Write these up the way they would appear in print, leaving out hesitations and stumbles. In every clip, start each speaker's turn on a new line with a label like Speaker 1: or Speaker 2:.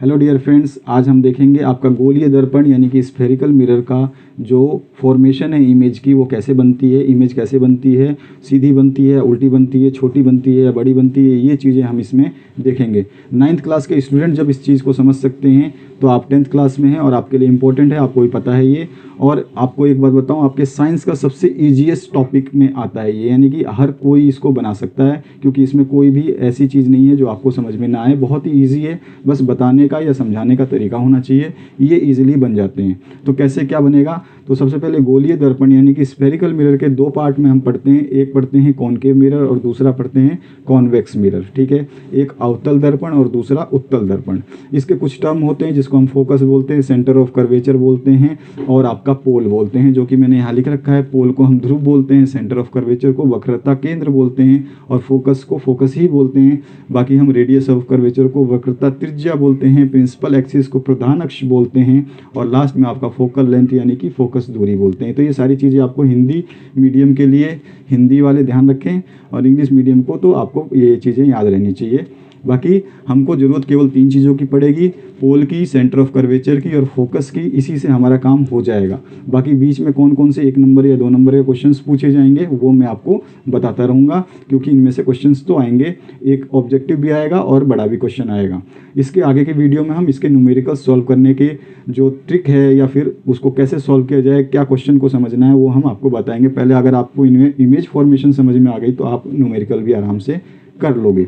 Speaker 1: Hello dear friends, आज हम देखेंगे आपका गोलीय दर्पण यानी कि स्फेरिकल मिरर का जो फॉर्मेशन है इमेज की वो कैसे बनती है, इमेज कैसे बनती है, सीधी बनती है, उल्टी बनती है, छोटी बनती है या बड़ी बनती है, ये चीज़ें हम इसमें देखेंगे। 9th क्लास के स्टूडेंट जब इस चीज़ को समझ सकते हैं तो आप 10th क्लास में हैं और आपके लिए इम्पोर्टेंट है, आपको भी पता है ये। और आपको एक बात बताऊं, आपके साइंस का सबसे ईजीएस्ट टॉपिक में आता है ये, यानी कि हर कोई इसको बना सकता है क्योंकि इसमें कोई भी ऐसी चीज़ नहीं है जो आपको समझ में ना आए। बहुत ही ईजी है, बस बताने का या समझाने का तरीका होना चाहिए, ये ईजिली बन जाते हैं। तो कैसे क्या बनेगा, तो सबसे पहले गोलीय दर्पण यानी कि स्फेरिकल मिरर के दो पार्ट में हम पढ़ते हैं। एक पढ़ते हैं कॉनकेव मिरर और दूसरा पढ़ते हैं कॉन्वेक्स मिरर, ठीक है। एक अवतल दर्पण और दूसरा उत्तल दर्पण। इसके कुछ टर्म होते हैं जिसको हम फोकस बोलते हैं, सेंटर ऑफ कर्वेचर बोलते हैं और आपका पोल बोलते हैं, जो कि मैंने यहाँ लिख रखा है। पोल को हम ध्रुव बोलते हैं, सेंटर ऑफ कर्वेचर को वक्रता केंद्र बोलते हैं और फोकस को फोकस ही बोलते हैं। बाकी हम रेडियस ऑफ कर्वेचर को वक्रता त्रिज्या बोलते हैं, प्रिंसिपल एक्सिस को प्रधान अक्ष बोलते हैं और लास्ट में आपका फोकल लेंथ यानी कि फोकस दूरी बोलते हैं। तो ये सारी चीज़ें आपको हिंदी मीडियम के लिए, हिंदी वाले ध्यान रखें, और इंग्लिश मीडियम को तो आपको ये चीज़ें याद रहनी चाहिए। बाकी हमको ज़रूरत केवल 3 चीज़ों की पड़ेगी, पोल की, सेंटर ऑफ कर्वेचर की और फोकस की। इसी से हमारा काम हो जाएगा। बाकी बीच में कौन कौन से 1 नंबर या 2 नंबर के क्वेश्चंस पूछे जाएंगे वो मैं आपको बताता रहूँगा, क्योंकि इनमें से क्वेश्चंस तो आएंगे, एक ऑब्जेक्टिव भी आएगा और बड़ा भी क्वेश्चन आएगा। इसके आगे के वीडियो में हम इसके न्यूमेरिकल सॉल्व करने के जो ट्रिक है या फिर उसको कैसे सॉल्व किया जाए, क्या क्वेश्चन को समझना है, वो हम आपको बताएंगे। पहले अगर आपको इमेज फॉर्मेशन समझ में आ गई तो आप न्यूमेरिकल भी आराम से कर लोगे।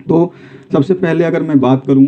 Speaker 1: तो सबसे पहले अगर मैं बात करूं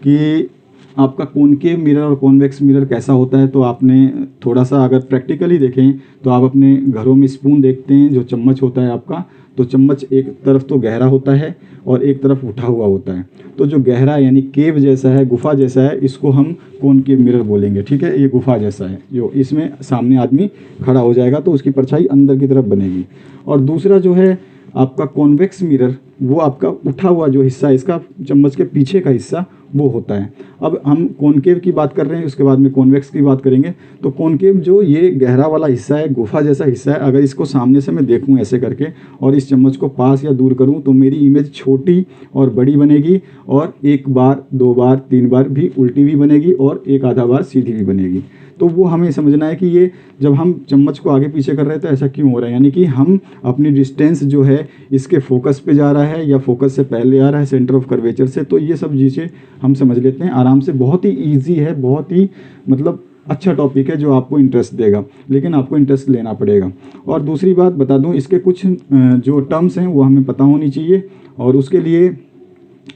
Speaker 1: कि आपका कॉनकेव मिरर और कॉन्वेक्स मिरर कैसा होता है, तो आपने थोड़ा सा अगर प्रैक्टिकली देखें तो आप अपने घरों में स्पून देखते हैं, जो चम्मच होता है आपका, तो चम्मच एक तरफ तो गहरा होता है और एक तरफ उठा हुआ होता है। तो जो गहरा यानी केव जैसा है, गुफा जैसा है, इसको हम कॉनकेव मिरर बोलेंगे, ठीक है। ये गुफा जैसा है, जो इसमें सामने आदमी खड़ा हो जाएगा तो उसकी परछाई अंदर की तरफ बनेगी। और दूसरा जो है आपका कॉन्वेक्स मिरर, वो आपका उठा हुआ जो हिस्सा है, इसका चम्मच के पीछे का हिस्सा वो होता है। अब हम कॉनकेव की बात कर रहे हैं, उसके बाद में कॉन्वेक्स की बात करेंगे। तो कॉनकेव जो ये गहरा वाला हिस्सा है, गुफा जैसा हिस्सा है, अगर इसको सामने से मैं देखूं ऐसे करके और इस चम्मच को पास या दूर करूं तो मेरी इमेज छोटी और बड़ी बनेगी, और 1 बार 2 बार 3 बार भी उल्टी भी बनेगी और 1 आधा बार सीधी भी बनेगी। तो वो हमें समझना है कि ये जब हम चम्मच को आगे पीछे कर रहे हैं तो ऐसा क्यों हो रहा है, यानी कि हम अपनी डिस्टेंस जो है इसके फोकस पे जा रहा है या फोकस से पहले आ रहा है सेंटर ऑफ कर्वेचर से। तो ये सब चीज़ें हम समझ लेते हैं आराम से। बहुत ही ईजी है, बहुत ही मतलब अच्छा टॉपिक है जो आपको इंटरेस्ट देगा, लेकिन आपको इंटरेस्ट लेना पड़ेगा। और दूसरी बात बता दूं, इसके कुछ जो टर्म्स हैं वो हमें पता होनी चाहिए, और उसके लिए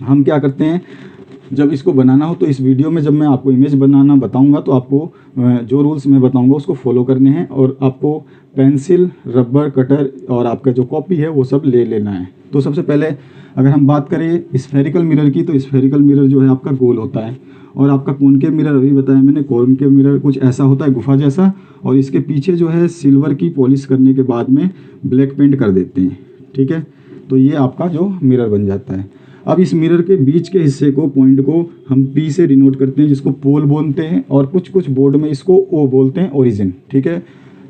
Speaker 1: हम क्या करते हैं, जब इसको बनाना हो तो इस वीडियो में जब मैं आपको इमेज बनाना बताऊंगा तो आपको जो रूल्स मैं बताऊंगा उसको फॉलो करने हैं, और आपको पेंसिल, रबर, कटर और आपका जो कॉपी है वो सब ले लेना है। तो सबसे पहले अगर हम बात करें स्फेरिकल मिरर की, तो स्फेरिकल मिरर जो है आपका गोल होता है, और आपका कॉनकेव मिरर अभी बताया मैंने, कॉनकेव मिरर कुछ ऐसा होता है, गुफा जैसा, और इसके पीछे जो है सिल्वर की पॉलिश करने के बाद में ब्लैक पेंट कर देते हैं, ठीक है। तो ये आपका जो मिरर बन जाता है। अब इस मिरर के बीच के हिस्से को, पॉइंट को हम P से डिनोट करते हैं, जिसको पोल बोलते हैं, और कुछ कुछ बोर्ड में इसको O बोलते हैं, ओरिजिन, ठीक है।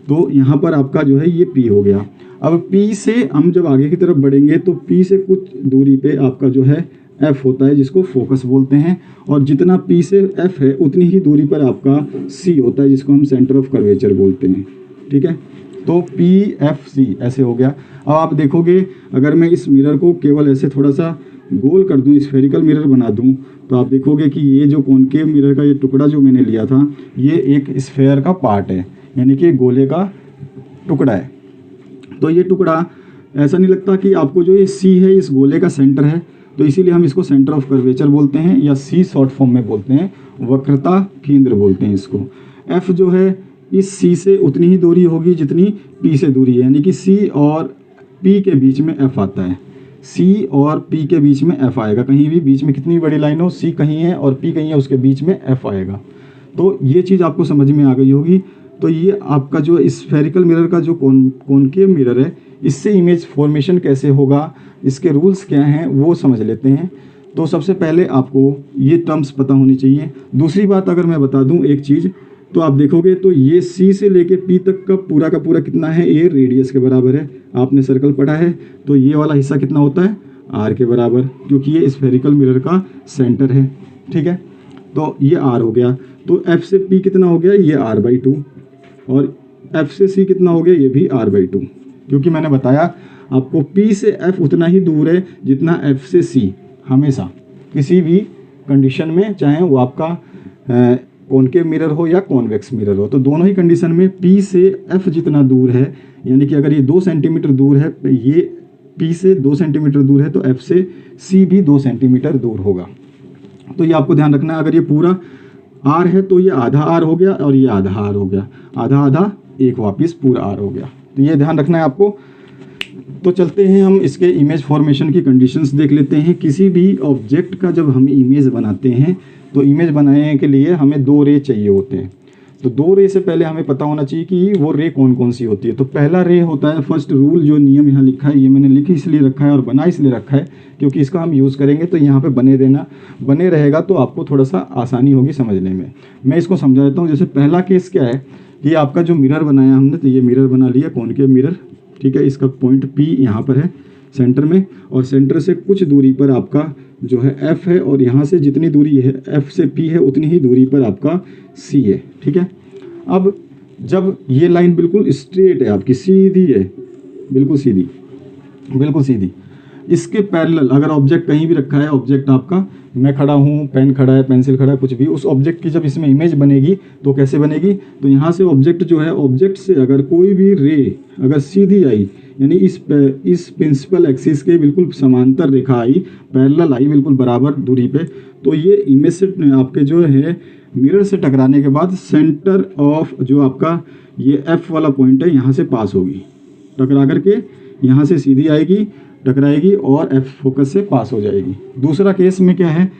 Speaker 1: तो यहाँ पर आपका जो है ये P हो गया। अब P से हम जब आगे की तरफ बढ़ेंगे तो P से कुछ दूरी पे आपका जो है F होता है, जिसको फोकस बोलते हैं, और जितना P से F है उतनी ही दूरी पर आपका C होता है, जिसको हम सेंटर ऑफ कर्वेचर बोलते हैं, ठीक है। तो PFC ऐसे हो गया। अब आप देखोगे अगर मैं इस मिरर को केवल ऐसे थोड़ा सा गोल कर दूं, स्फेरिकल मिरर बना दूं, तो आप देखोगे कि ये जो कॉनकेव मिरर का ये टुकड़ा जो मैंने लिया था, ये एक स्फेयर का पार्ट है, यानी कि गोले का टुकड़ा है। तो ये टुकड़ा ऐसा नहीं लगता कि आपको जो ये C है इस गोले का सेंटर है, तो इसीलिए हम इसको सेंटर ऑफ कर्वेचर बोलते हैं, या C शॉर्ट फॉर्म में बोलते हैं, वक्रता केंद्र बोलते हैं इसको। F जो है इस C से उतनी ही दूरी होगी जितनी P से दूरी है, यानी कि C और P के बीच में F आता है। C और P के बीच में F आएगा, कहीं भी बीच में कितनी बड़ी लाइन हो, C कहीं है और P कहीं है, उसके बीच में F आएगा। तो ये चीज़ आपको समझ में आ गई होगी। तो ये आपका जो स्फेरिकल मिरर का जो कॉनकेव मिरर है, इससे इमेज फॉर्मेशन कैसे होगा, इसके रूल्स क्या हैं वो समझ लेते हैं। तो सबसे पहले आपको ये टर्म्स पता होनी चाहिए। दूसरी बात अगर मैं बता दूं एक चीज़, तो आप देखोगे तो ये C से लेके P तक का पूरा कितना है, ये रेडियस के बराबर है। आपने सर्कल पढ़ा है, तो ये वाला हिस्सा कितना होता है, R के बराबर, क्योंकि ये स्फेरिकल मिरर का सेंटर है, ठीक है। तो ये R हो गया। तो F से P कितना हो गया, ये R/2, और F से C कितना हो गया, ये भी R/2, क्योंकि मैंने बताया आपको P से F उतना ही दूर है जितना F से C। हमेशा किसी भी कंडीशन में, चाहे वो आपका कॉनकेव मिरर हो या कॉन्वेक्स मिरर हो, तो दोनों ही कंडीशन में P से F जितना दूर है, यानी कि अगर ये 2 सेंटीमीटर दूर है, ये P से 2 सेंटीमीटर दूर है, तो F से C भी 2 सेंटीमीटर दूर होगा। तो ये आपको ध्यान रखना है। अगर ये पूरा R है तो ये आधा R हो गया और ये आधा R हो गया, आधा आधा एक वापस पूरा R हो गया। तो ये ध्यान रखना है आपको। तो चलते हैं हम इसके इमेज फॉर्मेशन की कंडीशंस देख लेते हैं। किसी भी ऑब्जेक्ट का जब हम इमेज बनाते हैं तो इमेज बनाने के लिए हमें 2 रे चाहिए होते हैं। तो 2 रे से पहले हमें पता होना चाहिए कि वो रे कौन कौन सी होती है। तो पहला रे होता है, फर्स्ट रूल, जो नियम यहाँ लिखा है, ये मैंने लिख इसलिए रखा है और बना इसलिए रखा है क्योंकि इसका हम यूज़ करेंगे तो यहाँ पे बने रहेगा तो आपको थोड़ा सा आसानी होगी समझने में। मैं इसको समझा देता हूँ। जैसे पहला केस क्या है कि आपका जो मिरर बनाया हमने, तो ये मिरर बना लिया कॉनकेव मिरर, ठीक है। इसका पॉइंट P यहाँ पर है सेंटर में, और सेंटर से कुछ दूरी पर आपका जो है F है, और यहाँ से जितनी दूरी है F से P है उतनी ही दूरी पर आपका C है, ठीक है। अब जब ये लाइन बिल्कुल स्ट्रेट है, आपकी सीधी है, बिल्कुल सीधी, बिल्कुल सीधी, इसके पैरेलल अगर ऑब्जेक्ट कहीं भी रखा है, ऑब्जेक्ट आपका, मैं खड़ा हूँ, पेन खड़ा है, पेंसिल खड़ा है, कुछ भी, उस ऑब्जेक्ट की जब इसमें इमेज बनेगी तो कैसे बनेगी, तो यहाँ से ऑब्जेक्ट जो है, ऑब्जेक्ट से अगर कोई भी रे अगर सीधी आई, यानी इस प्रिंसिपल एक्सिस के बिल्कुल समांतर रेखा आई, पैरेलल आई, बिल्कुल बराबर दूरी पे, तो ये इमेज से आपके जो है मिरर से टकराने के बाद सेंटर ऑफ जो आपका ये F वाला पॉइंट है यहाँ से पास होगी, टकरा करके यहाँ से सीधी आएगी, टकराएगी और F फोकस से पास हो जाएगी। दूसरा केस में क्या है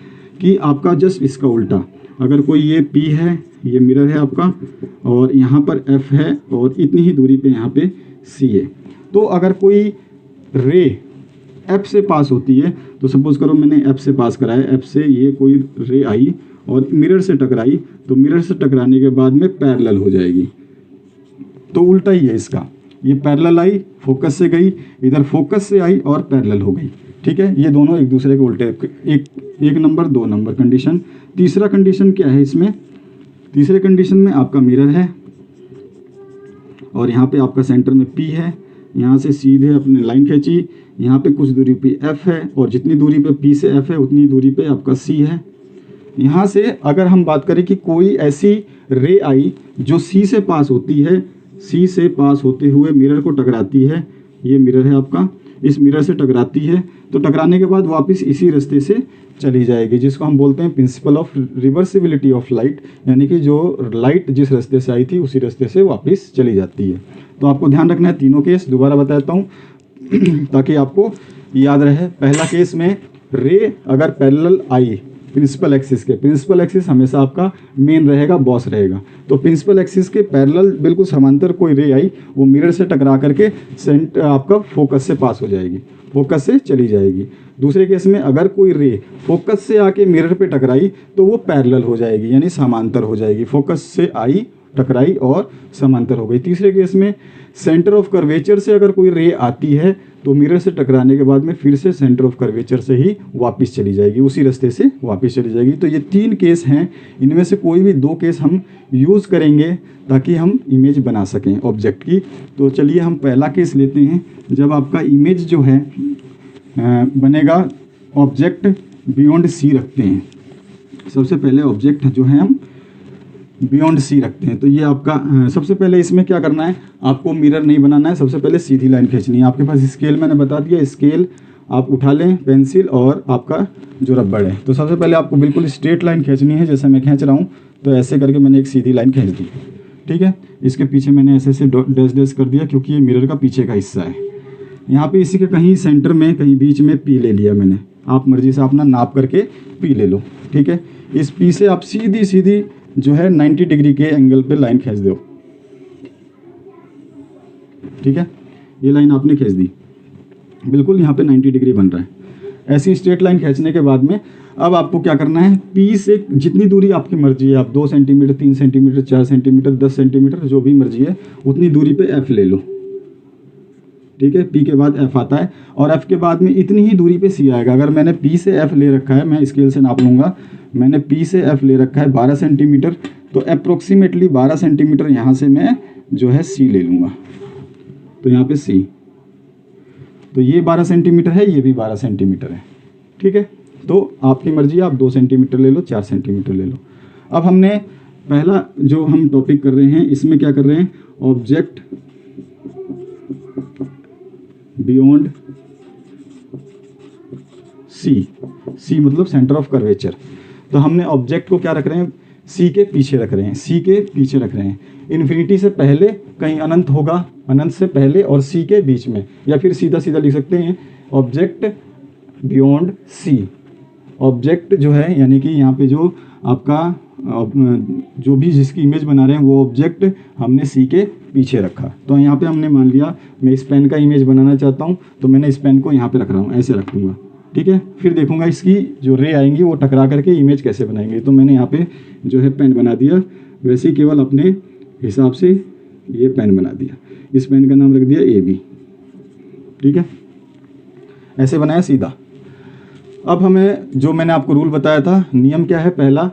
Speaker 1: कि आपका जस्ट इसका उल्टा, अगर कोई ये P है, ये मिरर है आपका, और यहाँ पर F है और इतनी ही दूरी पे यहाँ पे C है, तो अगर कोई रे F से पास होती है, तो सपोज करो मैंने F से पास कराया, F से ये कोई रे आई और मिरर से टकराई, तो मिरर से टकराने के बाद में पैरेलल हो जाएगी। तो उल्टा ही है इसका, ये पैरेलल आई, फोकस से गई, इधर फोकस से आई और पैरेलल हो गई, ठीक है। ये दोनों एक दूसरे के उल्टे, एक नंबर 2 नंबर कंडीशन। तीसरा कंडीशन क्या है इसमें, तीसरे कंडीशन में आपका मिरर है और यहाँ पे आपका सेंटर में P है, यहाँ से सीधे अपने लाइन खींची, यहाँ पे कुछ दूरी पे F है और जितनी दूरी पे P से F है उतनी दूरी पे आपका C है। यहाँ से अगर हम बात करें कि कोई ऐसी रे आई जो C से पास होती है, C से पास होते हुए मिरर को टकराती है, ये मिरर है आपका, इस मिरर से टकराती है, तो टकराने के बाद वापस इसी रास्ते से चली जाएगी, जिसको हम बोलते हैं principle of reversibility of light, यानी कि जो लाइट जिस रास्ते से आई थी उसी रास्ते से वापस चली जाती है। तो आपको ध्यान रखना है तीनों केस, दोबारा बताता हूँ ताकि आपको याद रहे। पहला केस में रे अगर पैरेलल आई प्रिंसिपल एक्सिस के, प्रिंसिपल एक्सिस हमेशा आपका मेन रहेगा, बॉस रहेगा, तो प्रिंसिपल एक्सिस के पैरेलल बिल्कुल समांतर कोई रे आई, वो मिरर से टकरा करके सेंटर आपका फोकस से पास हो जाएगी, फोकस से चली जाएगी। दूसरे केस में अगर कोई रे फोकस से आके मिरर पे टकराई तो वो पैरेलल हो जाएगी, यानी समांतर हो जाएगी, फोकस से आई, टकराई और समांतर हो गई। तीसरे केस में सेंटर ऑफ कर्वेचर से अगर कोई रे आती है तो मिरर से टकराने के बाद में फिर से सेंटर ऑफ कर्वेचर से ही वापस चली जाएगी, उसी रास्ते से वापस चली जाएगी। तो ये 3 केस हैं, इनमें से कोई भी 2 केस हम यूज़ करेंगे ताकि हम इमेज बना सकें ऑब्जेक्ट की। तो चलिए हम पहला केस लेते हैं, जब आपका इमेज जो है बनेगा, ऑब्जेक्ट बियॉन्ड C रखते हैं। सबसे पहले ऑब्जेक्ट जो है हम बियॉन्ड C रखते हैं, तो ये आपका सबसे पहले इसमें क्या करना है, आपको मिरर नहीं बनाना है, सबसे पहले सीधी लाइन खींचनी है। आपके पास स्केल मैंने बता दिया, स्केल आप उठा लें, पेंसिल और आपका जो रबड़ है, तो सबसे पहले आपको बिल्कुल स्ट्रेट लाइन खींचनी है, जैसे मैं खींच रहा हूँ, तो ऐसे करके मैंने एक सीधी लाइन खींच दी, ठीक है। इसके पीछे मैंने ऐसे से डैश डैश कर दिया क्योंकि ये मिरर का पीछे का हिस्सा है। यहाँ पे इसी के कहीं सेंटर में, कहीं बीच में P ले लिया मैंने, आप मर्जी से अपना नाप करके P ले लो, ठीक है। इस P से आप सीधी सीधी जो है 90 डिग्री के एंगल पे लाइन खींच दो, ठीक है। ये लाइन आपने खींच दी, बिल्कुल यहाँ पे 90 डिग्री बन रहा है। ऐसी स्ट्रेट लाइन खींचने के बाद में अब आपको क्या करना है, P से जितनी दूरी आपकी मर्जी है, आप 2 सेंटीमीटर, 3 सेंटीमीटर, 4 सेंटीमीटर, 10 सेंटीमीटर, जो भी मर्जी है उतनी दूरी पे F ले लो, ठीक है, P के बाद F आता है और F के बाद में इतनी ही दूरी पे C आएगा। अगर मैंने P से F ले रखा है, मैं स्केल से नाप लूँगा, मैंने P से F ले रखा है 12 सेंटीमीटर, तो अप्रोक्सीमेटली 12 सेंटीमीटर यहाँ से मैं जो है C ले लूँगा। तो यहाँ पे C, तो ये 12 सेंटीमीटर है, ये भी 12 सेंटीमीटर है, ठीक है। तो आपकी मर्जी, आप 2 सेंटीमीटर ले लो, 4 सेंटीमीटर ले लो। अब हमने पहला जो हम टॉपिक कर रहे हैं, इसमें क्या कर रहे हैं, ऑब्जेक्ट बियॉन्ड C मतलब सेंटर ऑफ कर्वेचर। तो हमने ऑब्जेक्ट को क्या रख रहे हैं, C के पीछे रख रहे हैं, C के पीछे रख रहे हैं। इन्फिनिटी से पहले कहीं अनंत होगा, अनंत से पहले और C के बीच में, या फिर सीधा सीधा लिख सकते हैं ऑब्जेक्ट बियॉन्ड C। ऑब्जेक्ट जो है यानी कि यहाँ पे जो आपका जो भी जिसकी इमेज बना रहे हैं वो ऑब्जेक्ट हमने C के पीछे रखा। तो यहाँ पे हमने मान लिया मैं इस पेन का इमेज बनाना चाहता हूँ, तो मैंने इस पेन को यहाँ पे रख रहा हूँ, ऐसे रखूँगा, ठीक है। फिर देखूंगा इसकी जो रे आएंगी वो टकरा करके इमेज कैसे बनाएंगे। तो मैंने यहाँ पे जो है पेन बना दिया, वैसे ही केवल अपने हिसाब से ये पेन बना दिया, इस पेन का नाम रख दिया AB, ठीक है, ऐसे बनाया सीधा। अब हमें जो मैंने आपको रूल बताया था, नियम क्या है, पहला,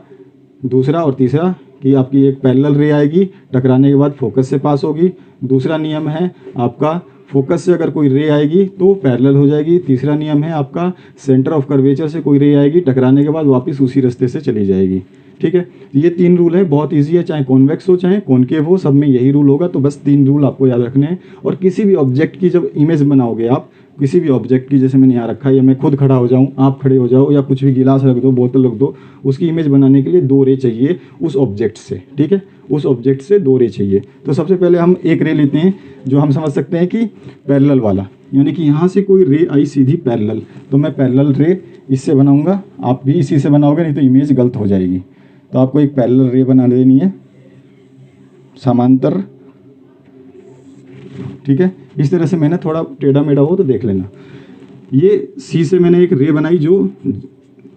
Speaker 1: दूसरा और तीसरा, कि आपकी एक पैरेलल रे आएगी, टकराने के बाद फोकस से पास होगी। दूसरा नियम है आपका फोकस से अगर कोई रे आएगी तो पैरेलल हो जाएगी। तीसरा नियम है आपका सेंटर ऑफ कर्वेचर से कोई रे आएगी, टकराने के बाद वापस उसी रास्ते से चली जाएगी, ठीक है। ये 3 रूल है, बहुत इजी है, चाहे कॉन्वेक्स हो चाहे कॉनकेव हो, सब में यही रूल होगा। तो बस 3 रूल आपको याद रखने हैं। और किसी भी ऑब्जेक्ट की जब इमेज बनाओगे आप, किसी भी ऑब्जेक्ट की, जैसे मैंने यहाँ रखा है, या मैं खुद खड़ा हो जाऊँ, आप खड़े हो जाओ, या कुछ भी गिलास रख दो, बोतल रख दो, उसकी इमेज बनाने के लिए 2 रे चाहिए उस ऑब्जेक्ट से, ठीक है, उस ऑब्जेक्ट से 2 रे चाहिए। तो सबसे पहले हम एक रे लेते हैं जो हम समझ सकते हैं कि पैरेलल वाला, यानी कि यहाँ से कोई रे आई सीधी पैरेलल, तो मैं पैरेलल रे इससे बनाऊंगा। आप भी इसी से बनाओगे, नहीं तो इमेज गलत हो जाएगी। तो आपको एक पैरेलल रे बना देनी है, समांतर, ठीक है। इस तरह से मैंने थोड़ा टेढ़ा मेढ़ा हो तो देख लेना। ये C से मैंने एक रे बनाई जो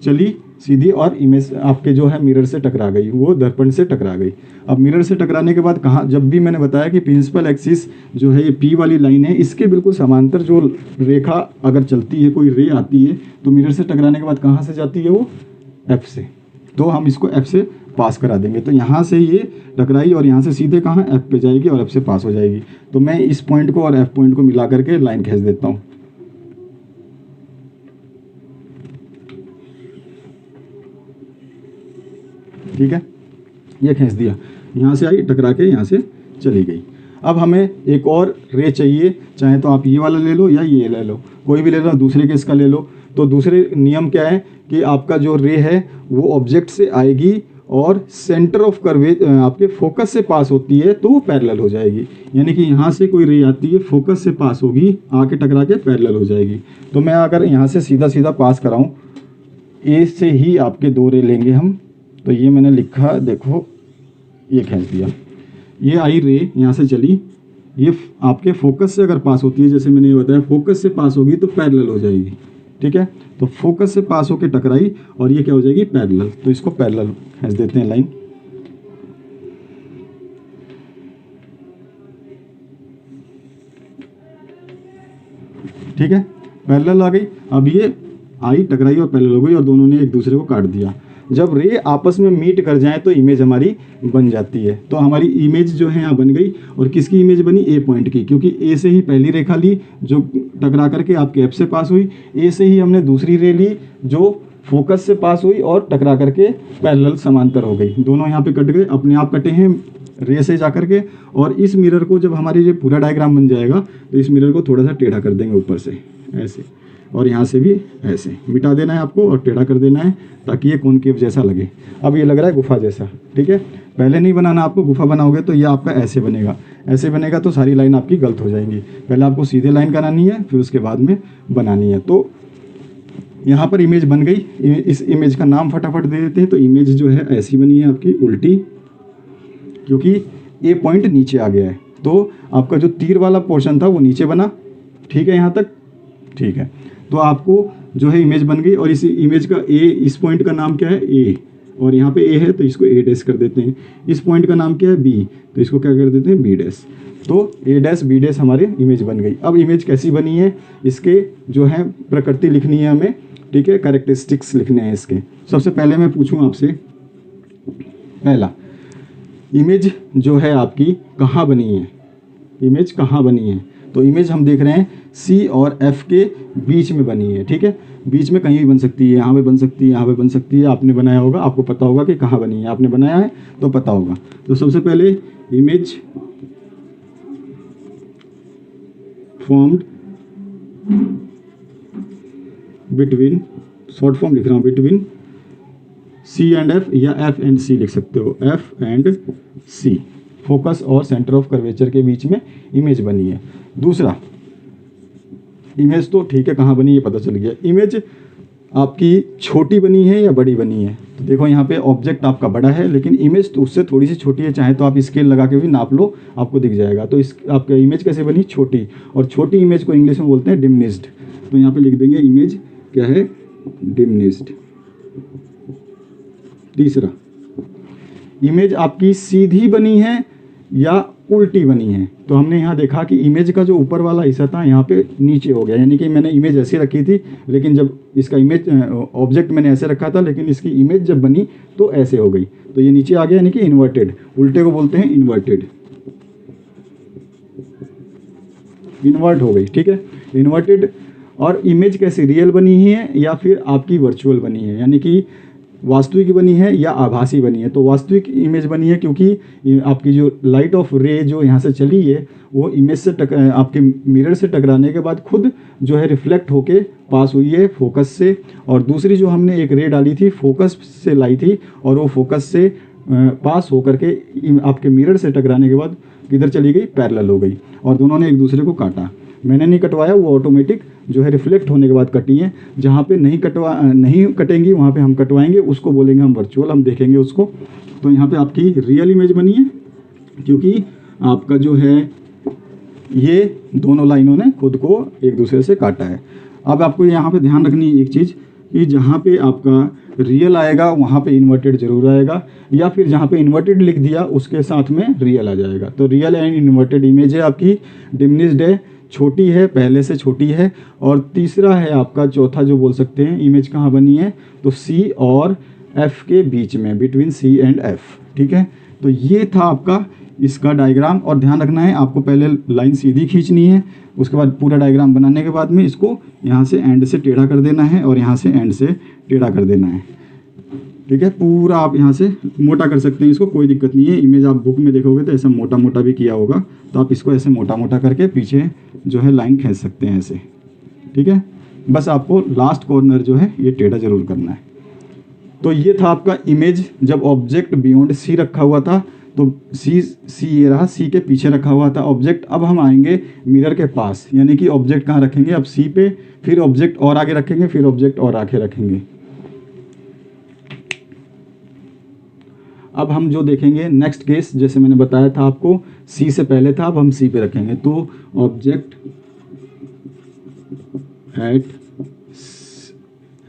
Speaker 1: चली सीधी और इमेज आपके जो है मिरर से टकरा गई, वो दर्पण से टकरा गई। अब मिरर से टकराने के बाद कहाँ, जब भी मैंने बताया कि प्रिंसिपल एक्सिस जो है ये P वाली लाइन है, इसके बिल्कुल समांतर जो रेखा अगर चलती है, कोई रे आती है, तो मिरर से टकराने के बाद कहाँ से जाती है, वो F से। तो हम इसको F से पास करा देंगे। तो यहाँ से ये टकराई और यहाँ से सीधे कहाँ, F पे जाएगी और F से पास हो जाएगी। तो मैं इस पॉइंट को और F पॉइंट को मिला करके लाइन खींच देता हूँ, ठीक है, ये खींच दिया, यहाँ से आई, टकरा के यहाँ से चली गई। अब हमें एक और रे चाहिए, चाहे तो आप ये वाला ले लो या ये ले लो, कोई भी ले लो, दूसरे केस का ले लो। तो दूसरे नियम क्या है कि आपका जो रे है वो ऑब्जेक्ट से आएगी और सेंटर ऑफ कर्वेचर आपके फोकस से पास होती है तो वो पैरेलल हो जाएगी। यानी कि यहाँ से कोई रे आती है, फोकस से पास होगी, आके टकरा के पैरेलल हो जाएगी। तो मैं अगर यहाँ से सीधा सीधा पास कराऊँ, ए से ही आपके 2 रे लेंगे हम। तो ये मैंने लिखा, देखो ये खींच दिया, ये आई रे यहाँ से चली, ये आपके फोकस से अगर पास होती है, जैसे मैंने ये बताया, फोकस से पास होगी तो पैरेलल हो जाएगी, ठीक है। तो फोकस से पास होकर टकराई और ये क्या हो जाएगी, पैरेलल। तो इसको पैरेलल खींच देते हैं लाइन, ठीक है, पैरेलल आ गई। अब ये आई, टकराई और पैरेलल हो गई और दोनों ने एक दूसरे को काट दिया। जब रे आपस में मीट कर जाए तो इमेज हमारी बन जाती है। तो हमारी इमेज जो है यहाँ बन गई। और किसकी इमेज बनी, ए पॉइंट की, क्योंकि ए से ही पहली रेखा ली जो टकरा करके आपके एफ से पास हुई, ए से ही हमने दूसरी रे ली जो फोकस से पास हुई और टकरा करके पैरेलल समांतर हो गई। दोनों यहाँ पे कट गए, अपने आप कटे हैं रे से जा करके। और इस मिरर को जब हमारी ये पूरा डायग्राम बन जाएगा तो इस मिरर को थोड़ा सा टेढ़ा कर देंगे ऊपर से ऐसे, और यहाँ से भी ऐसे मिटा देना है आपको और टेढ़ा कर देना है ताकि ये कॉनकेव जैसा लगे। अब ये लग रहा है गुफा जैसा, ठीक है। पहले नहीं बनाना आपको, गुफा बनाओगे तो ये आपका ऐसे बनेगा, ऐसे बनेगा तो सारी लाइन आपकी गलत हो जाएंगी। पहले आपको सीधे लाइन बनानी है, फिर उसके बाद में बनानी है। तो यहाँ पर इमेज बन गई। इस इमेज का नाम फटाफट दे देते हैं। तो इमेज जो है ऐसी बनी है आपकी उल्टी, क्योंकि ए पॉइंट नीचे आ गया है। तो आपका जो तीर वाला पोर्शन था वो नीचे बना, ठीक है, यहाँ तक ठीक है। तो आपको जो है इमेज बन गई। और इस इमेज का ए, इस पॉइंट का नाम क्या है, ए, और यहाँ पे ए है तो इसको ए डैश कर देते हैं। इस पॉइंट का नाम क्या है, बी, तो इसको क्या कर देते हैं, बी डैश। तो A डैश B डैश हमारी इमेज बन गई। अब इमेज कैसी बनी है, इसके जो है प्रकृति लिखनी है हमें, ठीक है, कैरेक्टरिस्टिक्स लिखने हैं इसके। सबसे पहले मैं पूछूं आपसे, पहला इमेज जो है आपकी कहाँ बनी है, इमेज कहाँ बनी है? तो इमेज हम देख रहे हैं C और F के बीच में बनी है, ठीक है, बीच में कहीं भी बन सकती है, यहाँ पे बन सकती है, यहाँ पे बन सकती है। आपने बनाया होगा, आपको पता होगा कि कहाँ बनी है, आपने बनाया है तो पता होगा। तो सबसे पहले image formed between, short form लिख रहा हूँ, बिटवीन C एंड F या F एंड C लिख सकते हो, F एंड C, फोकस और सेंटर ऑफ कर्वेचर के बीच में इमेज बनी है। दूसरा, इमेज तो ठीक है कहाँ बनी ये पता चल गया, इमेज आपकी छोटी बनी है या बड़ी बनी है? तो देखो यहाँ पे ऑब्जेक्ट आपका बड़ा है लेकिन इमेज तो उससे थोड़ी सी छोटी है, चाहे तो आप स्केल लगा के भी नाप लो, आपको दिख जाएगा। तो इस आपका इमेज कैसे बनी? छोटी, और छोटी इमेज को इंग्लिश में बोलते हैं डिमिनिश्ड। तो यहाँ पे लिख देंगे इमेज क्या है? डिमिनिश्ड। तीसरा, इमेज आपकी सीधी बनी है या उल्टी बनी है? तो हमने यहाँ देखा कि इमेज का जो ऊपर वाला हिस्सा था यहाँ पे नीचे हो गया, यानी कि मैंने इमेज ऐसी रखी थी, लेकिन जब इसका इमेज ऑब्जेक्ट मैंने ऐसे रखा था, लेकिन इसकी इमेज जब बनी तो ऐसे हो गई, तो ये नीचे आ गया, यानी कि इन्वर्टेड। उल्टे को बोलते हैं इन्वर्टेड, इन्वर्ट हो गई, ठीक है, इन्वर्टेड। और इमेज कैसी, रियल बनी है या फिर आपकी वर्चुअल बनी है, यानी कि वास्तविक बनी है या आभासी बनी है? तो वास्तविक इमेज बनी है, क्योंकि आपकी जो लाइट ऑफ रे जो यहाँ से चली है वो इमेज से आपके मिरर से टकराने के बाद खुद जो है रिफ्लेक्ट होके पास हुई है फोकस से। और दूसरी जो हमने एक रे डाली थी फोकस से लाई थी, और वो फोकस से पास होकर के आपके मिरर से टकराने के बाद किधर चली गई? पैरेलल हो गई, और दोनों ने एक दूसरे को काटा। मैंने नहीं कटवाया, वो ऑटोमेटिक जो है रिफ्लेक्ट होने के बाद कटी है। जहाँ पे नहीं कटेंगी वहाँ पे हम कटवाएंगे, उसको बोलेंगे हम वर्चुअल, हम देखेंगे उसको। तो यहाँ पे आपकी रियल इमेज बनी है, क्योंकि आपका जो है ये दोनों लाइनों ने खुद को एक दूसरे से काटा है। अब आपको यहाँ पे ध्यान रखनी है एक चीज़, कि जहाँ पे आपका रियल आएगा वहाँ पे इन्वर्टेड जरूर आएगा, या फिर जहाँ पे इन्वर्टेड लिख दिया उसके साथ में रियल आ जाएगा। तो रियल एंड इन्वर्टेड इमेज है आपकी, डिमिनिश्ड है, छोटी है, पहले से छोटी है। और तीसरा है आपका, चौथा जो बोल सकते हैं इमेज कहाँ बनी है, तो C और F के बीच में, बिटवीन C एंड F, ठीक है। तो ये था आपका इसका डायग्राम। और ध्यान रखना है आपको पहले लाइन सीधी खींचनी है, उसके बाद पूरा डायग्राम बनाने के बाद में इसको यहाँ से एंड से टेढ़ा कर देना है और यहाँ से एंड से टेढ़ा कर देना है, ठीक है। पूरा आप यहाँ से मोटा कर सकते हैं इसको, कोई दिक्कत नहीं है। इमेज आप बुक में देखोगे तो ऐसा मोटा मोटा भी किया होगा, तो आप इसको ऐसे मोटा मोटा करके पीछे जो है लाइन खींच सकते हैं ऐसे, ठीक है। बस आपको लास्ट कॉर्नर जो है ये टेढ़ा जरूर करना है। तो ये था आपका इमेज जब ऑब्जेक्ट बियॉन्ड C रखा हुआ था, तो C ये रहा, C के पीछे रखा हुआ था ऑब्जेक्ट। अब हम आएंगे मिरर के पास, यानी कि ऑब्जेक्ट कहाँ रखेंगे? अब C पे, फिर ऑब्जेक्ट और आगे रखेंगे, फिर ऑब्जेक्ट और आगे रखेंगे। अब हम जो देखेंगे नेक्स्ट केस, जैसे मैंने बताया था आपको C से पहले था, अब हम C पे रखेंगे। तो ऑब्जेक्ट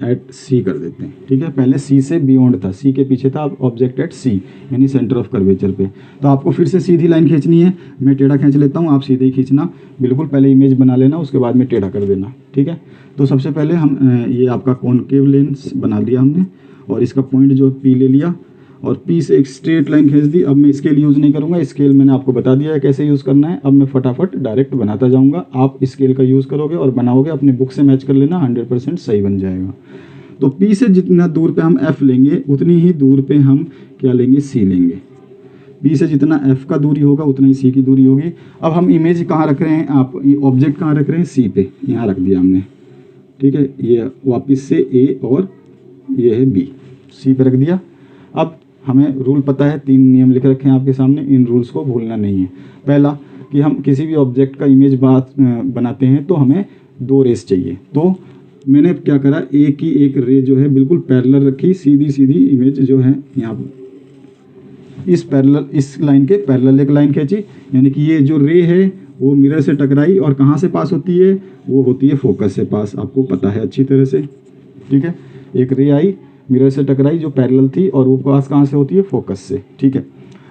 Speaker 1: एट C कर देते हैं, ठीक है। पहले C से बियॉन्ड था, C के पीछे था, अब ऑब्जेक्ट एट C यानी सेंटर ऑफ कर्वेचर पे। तो आपको फिर से सीधी लाइन खींचनी है, मैं टेढ़ा खींच लेता हूँ, आप सीधे ही खींचना, बिल्कुल पहले इमेज बना लेना, उसके बाद में टेढ़ा कर देना, ठीक है। तो सबसे पहले हम ये आपका कॉनकेव लेंस बना दिया हमने, और इसका पॉइंट जो P ले लिया, और P से एक स्ट्रेट लाइन खींच दी। अब मैं स्केल यूज़ नहीं करूँगा, स्केल मैंने आपको बता दिया है कैसे यूज़ करना है। अब मैं फटाफट डायरेक्ट बनाता जाऊँगा, आप स्केल का यूज़ करोगे और बनाओगे, अपने बुक से मैच कर लेना, 100% सही बन जाएगा। तो P से जितना दूर पे हम F लेंगे उतनी ही दूर पे हम क्या लेंगे? C लेंगे। P से जितना F का दूरी होगा उतना ही C की दूरी होगी। अब हम इमेज कहाँ रख रहे हैं, आप ऑब्जेक्ट कहाँ रख रहे हैं? C पे, यहाँ रख दिया हमने, ठीक है। ये वापस से A और ये है B, C पे रख दिया। अब हमें रूल पता है, 3 नियम लिख रखे हैं आपके सामने, इन रूल्स को भूलना नहीं है। पहला कि हम किसी भी ऑब्जेक्ट का इमेज बनाते हैं तो हमें 2 रेस चाहिए। तो मैंने क्या करा, एक ही एक रे जो है बिल्कुल पैरेलल रखी, सीधी सीधी इमेज जो है यहाँ इस लाइन के पैरेलल एक लाइन खींची, यानी कि ये जो रे है वो मिरर से टकराई और कहाँ से पास होती है? वो होती है फोकस से पास, आपको पता है अच्छी तरह से, ठीक है। एक रे आई, मिरर से टकराई जो पैरेलल थी, और वो पास कहाँ से होती है? फोकस से, ठीक है।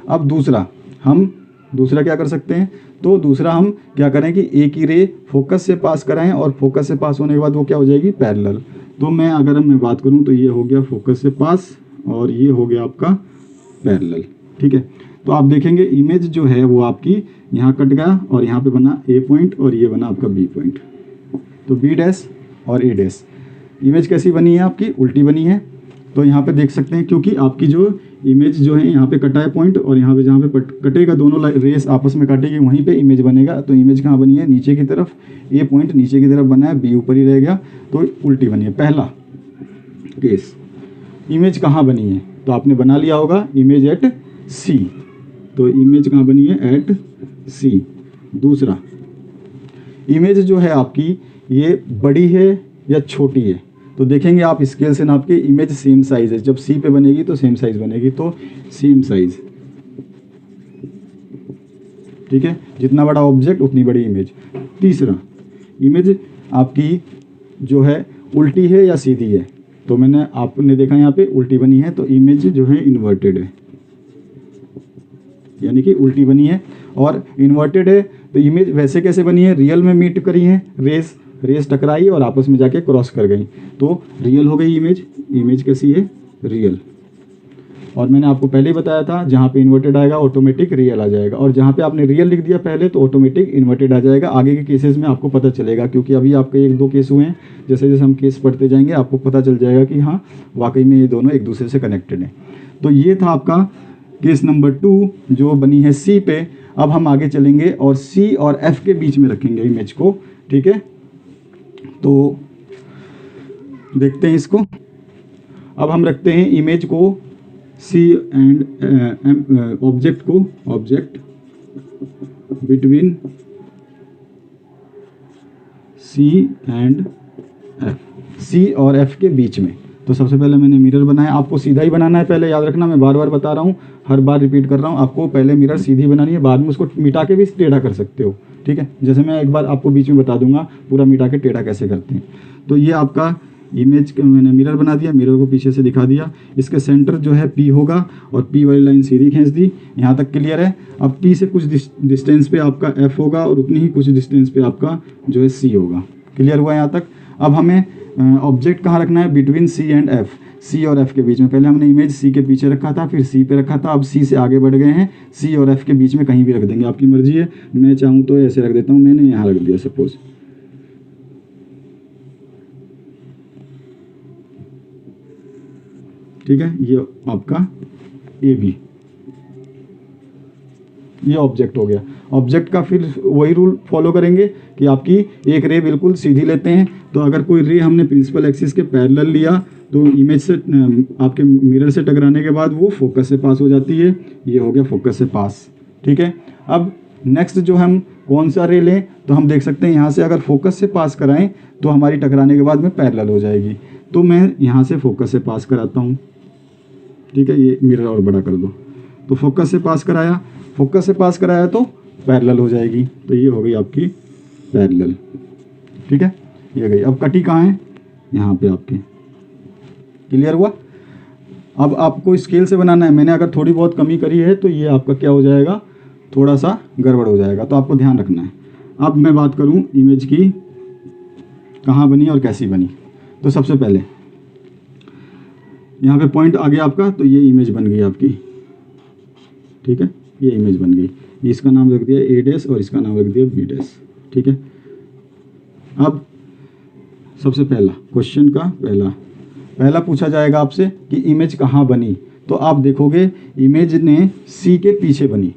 Speaker 1: अब दूसरा, हम दूसरा क्या कर सकते हैं, तो दूसरा हम क्या करें कि एक ही रे फोकस से पास कराएं और फोकस से पास होने के बाद वो क्या हो जाएगी, पैरेलल। तो मैं बात करूं तो ये हो गया फोकस से पास और ये हो गया आपका पैरेलल। ठीक है, तो आप देखेंगे इमेज जो है वो आपकी यहाँ कट गया और यहाँ पे बना ए पॉइंट और ये बना आपका बी पॉइंट। तो बी डैश और ए डैश इमेज कैसी बनी है आपकी, उल्टी बनी है। तो यहाँ पे देख सकते हैं क्योंकि आपकी जो इमेज जो है यहाँ पे कटा है पॉइंट और यहाँ पे जहाँ पे कटेगा दोनों रेस आपस में काटेगी वहीं पे इमेज बनेगा। तो इमेज कहाँ बनी है, नीचे की तरफ, ए पॉइंट नीचे की तरफ बना है, बी ऊपर ही रह गया, तो उल्टी बनी है। पहला केस, इमेज कहाँ बनी है, तो आपने बना लिया होगा इमेज एट सी। तो इमेज कहाँ बनी है, एट सी। दूसरा, इमेज जो है आपकी ये बड़ी है या छोटी है, तो देखेंगे आप स्केल से नाप के इमेज सेम साइज है, जब सी पे बनेगी तो सेम साइज बनेगी, तो सेम साइज। ठीक है, जितना बड़ा ऑब्जेक्ट उतनी बड़ी इमेज। तीसरा, इमेज आपकी जो है उल्टी है या सीधी है, तो आपने देखा यहाँ पे उल्टी बनी है, तो इमेज जो है इन्वर्टेड है, यानी कि उल्टी बनी है। और इन्वर्टेड है तो इमेज वैसे कैसे बनी है, रियल में मीट करी है, रेस टकराई और आपस में जाके क्रॉस कर गई, तो रियल हो गई इमेज। इमेज कैसी है, रियल। और मैंने आपको पहले ही बताया था जहाँ पे इन्वर्टेड आएगा ऑटोमेटिक रियल आ जाएगा, और जहाँ पे आपने रियल लिख दिया पहले तो ऑटोमेटिक इन्वर्टेड आ जाएगा। आगे के केसेस में आपको पता चलेगा, क्योंकि अभी आपके 1-2 केस हुए हैं, जैसे जैसे हम केस पढ़ते जाएंगे आपको पता चल जाएगा कि हाँ वाकई में ये दोनों एक दूसरे से कनेक्टेड हैं। तो ये था आपका केस नंबर 2 जो बनी है सी पे। अब हम आगे चलेंगे और सी और एफ के बीच में रखेंगे इमेज को। ठीक है, तो देखते हैं इसको। अब हम रखते हैं इमेज को C and object between C and F, C और एफ के बीच में। तो सबसे पहले मैंने मिरर बनाया, आपको सीधा ही बनाना है, पहले याद रखना, मैं बार बार बता रहा हूँ, हर बार रिपीट कर रहा हूँ, आपको पहले मिरर सीधी बनानी है, बाद में उसको मिटा के भी टेढ़ा कर सकते हो। ठीक है, जैसे मैं एक बार आपको बीच में बता दूंगा पूरा मिटा के टेढ़ा कैसे करते हैं। तो ये आपका इमेज मैंने मिरर बना दिया, मिरर को पीछे से दिखा दिया, इसके सेंटर जो है पी होगा और पी वाली लाइन सीधी खींच दी, यहाँ तक क्लियर है। अब पी से कुछ डिस्टेंस पे आपका एफ होगा और उतनी ही कुछ डिस्टेंस पे आपका जो है सी होगा। क्लियर हुआ यहाँ तक। अब हमें ऑब्जेक्ट कहाँ रखना है, between C and F, C और एफ के बीच में। पहले हमने इमेज सी के पीछे रखा था, फिर सी पे रखा था, अब सी से आगे बढ़ गए हैं, सी और एफ के बीच में कहीं भी रख देंगे, आपकी मर्जी है। मैं चाहूँ तो ऐसे रख देता हूँ, मैंने यहाँ रख दिया सपोज। ठीक है, ये आपका ए बी, ये ऑब्जेक्ट हो गया। ऑब्जेक्ट का फिर वही रूल फॉलो करेंगे कि आपकी एक रे बिल्कुल सीधी लेते हैं, तो अगर कोई रे हमने प्रिंसिपल एक्सिस के पैरेलल लिया तो इमेज से आपके मिरर से टकराने के बाद वो फोकस से पास हो जाती है, ये हो गया फोकस से पास। ठीक है, अब नेक्स्ट जो हम कौन सा रे लें, तो हम देख सकते हैं यहाँ से अगर फोकस से पास कराएं तो हमारी टकराने के बाद में पैरेलल हो जाएगी। तो मैं यहाँ से फोकस से पास कराता हूँ। ठीक है, ये मिरर और बड़ा कर दो, तो फोकस से पास कराया, फोकस से पास कराया तो पैरेलल हो जाएगी, तो ये हो गई आपकी पैरेलल। ठीक है, ये गई। अब कटी कहाँ है, यहाँ पे आपके। क्लियर हुआ। अब आपको स्केल से बनाना है, मैंने अगर थोड़ी बहुत कमी करी है तो ये आपका क्या हो जाएगा, थोड़ा सा गड़बड़ हो जाएगा, तो आपको ध्यान रखना है। अब मैं बात करूँ इमेज की कहाँ बनी और कैसी बनी, तो सबसे पहले यहाँ पे पॉइंट आ गया आपका, तो ये इमेज बन गई आपकी। ठीक है, ये इमेज बन गई, इसका नाम रख दिया ए डैश और इसका नाम रख दिया बी डैश। ठीक है, अब सबसे पहला क्वेश्चन का पहला पूछा जाएगा आपसे कि इमेज कहाँ बनी, तो आप देखोगे इमेज ने सी के पीछे बनी,